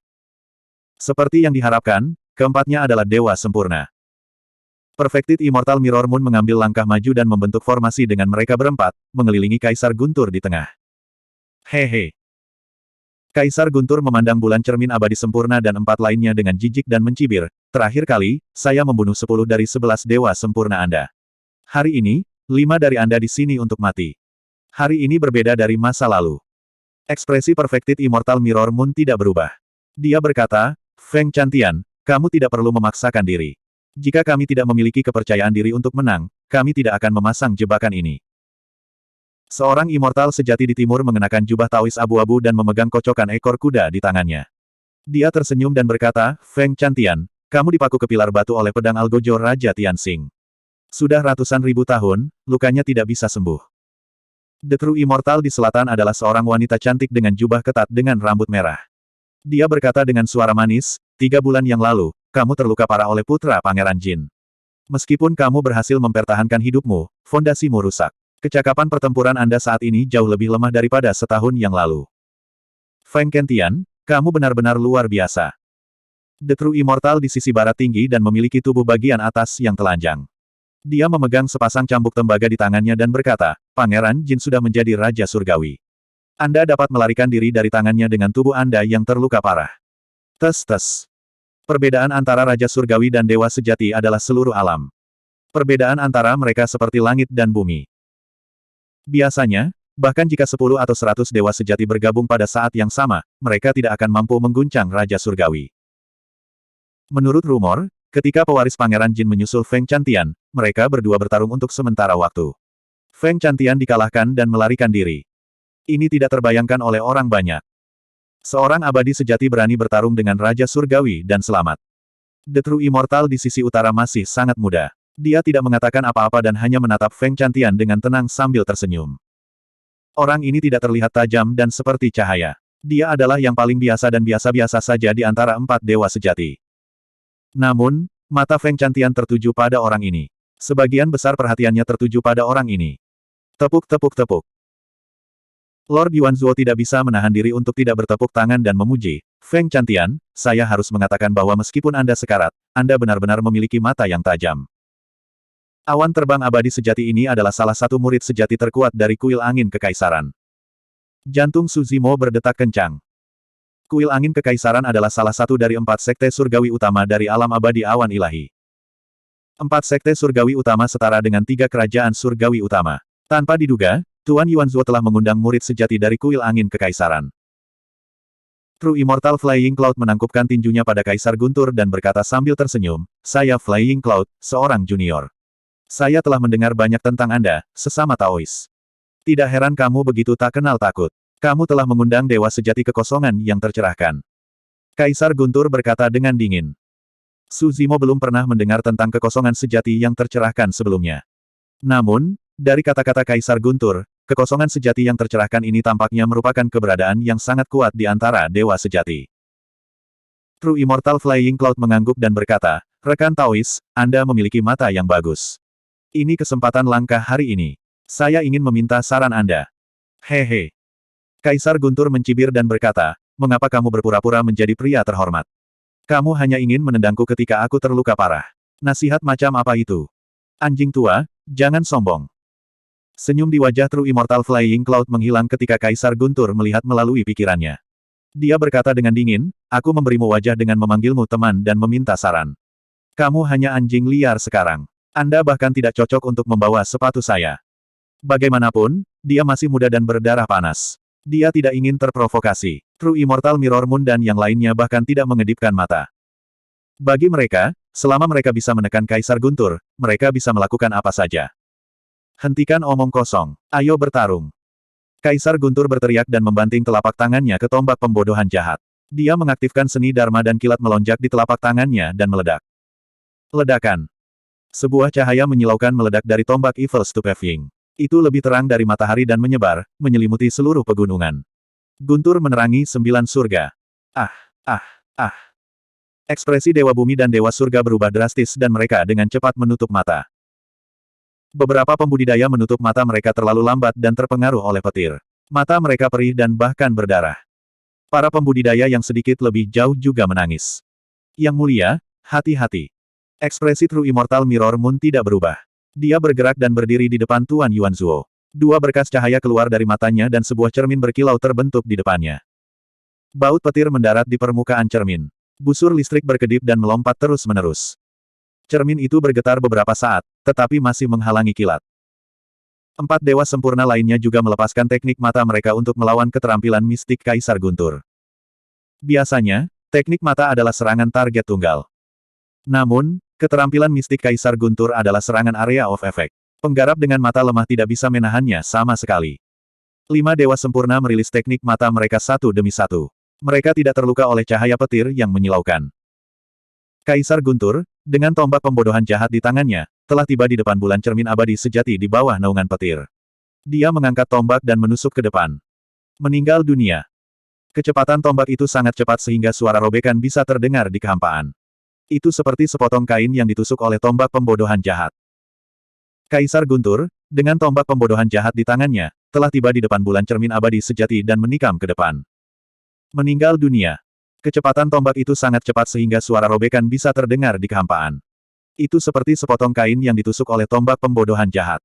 Seperti yang diharapkan, keempatnya adalah dewa sempurna. Perfected Immortal Mirror Moon mengambil langkah maju dan membentuk formasi dengan mereka berempat, mengelilingi Kaisar Guntur di tengah. Hehe. Kaisar Guntur memandang bulan cermin abadi sempurna dan 4 lainnya dengan jijik dan mencibir. Terakhir kali, saya membunuh 10 dari 11 dewa sempurna Anda. Hari ini, 5 dari Anda di sini untuk mati. Hari ini berbeda dari masa lalu. Ekspresi Perfected Immortal Mirror Moon tidak berubah. Dia berkata, Feng Chantian, kamu tidak perlu memaksakan diri. Jika kami tidak memiliki kepercayaan diri untuk menang, kami tidak akan memasang jebakan ini. Seorang immortal sejati di timur mengenakan jubah Taois abu-abu dan memegang kocokan ekor kuda di tangannya. Dia tersenyum dan berkata, Feng Chantian, kamu dipaku ke pilar batu oleh pedang Algojo Raja Tianxing. Sudah ratusan ribu tahun, lukanya tidak bisa sembuh. The True Immortal di selatan adalah seorang wanita cantik dengan jubah ketat dengan rambut merah. Dia berkata dengan suara manis, 3 bulan yang lalu, kamu terluka parah oleh putra Pangeran Jin. Meskipun kamu berhasil mempertahankan hidupmu, fondasimu rusak. Kecakapan pertempuran Anda saat ini jauh lebih lemah daripada setahun yang lalu. Feng Kentian, kamu benar-benar luar biasa. The True Immortal di sisi barat tinggi dan memiliki tubuh bagian atas yang telanjang. Dia memegang sepasang cambuk tembaga di tangannya dan berkata, Pangeran Jin sudah menjadi Raja Surgawi. Anda dapat melarikan diri dari tangannya dengan tubuh Anda yang terluka parah. Tes. Perbedaan antara Raja Surgawi dan Dewa Sejati adalah seluruh alam. Perbedaan antara mereka seperti langit dan bumi. Biasanya, bahkan jika 10 atau 100 dewa sejati bergabung pada saat yang sama, mereka tidak akan mampu mengguncang Raja Surgawi. Menurut rumor, ketika pewaris Pangeran Jin menyusul Feng Chantian, mereka berdua bertarung untuk sementara waktu. Feng Chantian dikalahkan dan melarikan diri. Ini tidak terbayangkan oleh orang banyak. Seorang abadi sejati berani bertarung dengan Raja Surgawi dan selamat. The True Immortal di sisi utara masih sangat muda. Dia tidak mengatakan apa-apa dan hanya menatap Feng Chantian dengan tenang sambil tersenyum. Orang ini tidak terlihat tajam dan seperti cahaya. Dia adalah yang paling biasa dan biasa-biasa saja di antara 4 dewa sejati. Namun, mata Feng Chantian tertuju pada orang ini. Sebagian besar perhatiannya tertuju pada orang ini. Tepuk. Lord Yuanzuo tidak bisa menahan diri untuk tidak bertepuk tangan dan memuji. Feng Chantian, saya harus mengatakan bahwa meskipun Anda sekarat, Anda benar-benar memiliki mata yang tajam. Awan terbang abadi sejati ini adalah salah satu murid sejati terkuat dari kuil angin kekaisaran. Jantung Suzimo berdetak kencang. Kuil angin kekaisaran adalah salah satu dari 4 sekte surgawi utama dari alam abadi awan ilahi. 4 sekte surgawi utama setara dengan 3 kerajaan surgawi utama. Tanpa diduga, Tuan Yuanzuo telah mengundang murid sejati dari kuil angin kekaisaran. True Immortal Flying Cloud menangkupkan tinjunya pada Kaisar Guntur dan berkata sambil tersenyum, saya Flying Cloud, seorang junior. Saya telah mendengar banyak tentang Anda, sesama Taois. Tidak heran kamu begitu tak kenal takut. Kamu telah mengundang dewa sejati kekosongan yang tercerahkan. Kaisar Guntur berkata dengan dingin. Suzimo belum pernah mendengar tentang kekosongan sejati yang tercerahkan sebelumnya. Namun, dari kata-kata Kaisar Guntur, kekosongan sejati yang tercerahkan ini tampaknya merupakan keberadaan yang sangat kuat di antara dewa sejati. True Immortal Flying Cloud mengangguk dan berkata, rekan Taois, Anda memiliki mata yang bagus. Ini kesempatan langka hari ini. Saya ingin meminta saran Anda. Hehe. Kaisar Guntur mencibir dan berkata, mengapa kamu berpura-pura menjadi pria terhormat? Kamu hanya ingin menendangku ketika aku terluka parah. Nasihat macam apa itu? Anjing tua, jangan sombong. Senyum di wajah True Immortal Flying Cloud menghilang ketika Kaisar Guntur melihat melalui pikirannya. Dia berkata dengan dingin, aku memberimu wajah dengan memanggilmu teman dan meminta saran. Kamu hanya anjing liar sekarang. Anda bahkan tidak cocok untuk membawa sepatu saya. Bagaimanapun, dia masih muda dan berdarah panas. Dia tidak ingin terprovokasi. True Immortal Mirror Moon dan yang lainnya bahkan tidak mengedipkan mata. Bagi mereka, selama mereka bisa menekan Kaisar Guntur, mereka bisa melakukan apa saja. Hentikan omong kosong. Ayo bertarung. Kaisar Guntur berteriak dan membanting telapak tangannya ke tombak pembodohan jahat. Dia mengaktifkan seni Dharma dan kilat melonjak di telapak tangannya dan meledak. Ledakan. Sebuah cahaya menyilaukan meledak dari tombak Evil Stupefying. Itu lebih terang dari matahari dan menyebar, menyelimuti seluruh pegunungan. Guntur menerangi 9 surga. Ekspresi Dewa Bumi dan Dewa Surga berubah drastis dan mereka dengan cepat menutup mata. Beberapa pembudidaya menutup mata mereka terlalu lambat dan terpengaruh oleh petir. Mata mereka perih dan bahkan berdarah. Para pembudidaya yang sedikit lebih jauh juga menangis. Yang mulia, hati-hati. Ekspresi True Immortal Mirror Moon tidak berubah. Dia bergerak dan berdiri di depan Tuan Yuanzuo. Dua berkas cahaya keluar dari matanya dan sebuah cermin berkilau terbentuk di depannya. Baut petir mendarat di permukaan cermin. Busur listrik berkedip dan melompat terus-menerus. Cermin itu bergetar beberapa saat, tetapi masih menghalangi kilat. 4 dewa sempurna lainnya juga melepaskan teknik mata mereka untuk melawan keterampilan mistik Kaisar Guntur. Biasanya, teknik mata adalah serangan target tunggal. Namun, keterampilan mistik Kaisar Guntur adalah serangan area of effect. Penggarap dengan mata lemah tidak bisa menahannya sama sekali. 5 dewa sempurna merilis teknik mata mereka satu demi satu. Mereka tidak terluka oleh cahaya petir yang menyilaukan. Kaisar Guntur, dengan tombak pembodohan jahat di tangannya, telah tiba di depan bulan cermin abadi sejati di bawah naungan petir. Dia mengangkat tombak dan menusuk ke depan. Meninggal dunia. Kecepatan tombak itu sangat cepat sehingga suara robekan bisa terdengar di kehampaan. Itu seperti sepotong kain yang ditusuk oleh tombak pembodohan jahat. Kaisar Guntur, dengan tombak pembodohan jahat di tangannya, telah tiba di depan bulan cermin abadi sejati dan menikam ke depan. Meninggal dunia. Kecepatan tombak itu sangat cepat sehingga suara robekan bisa terdengar di kehampaan. Itu seperti sepotong kain yang ditusuk oleh tombak pembodohan jahat.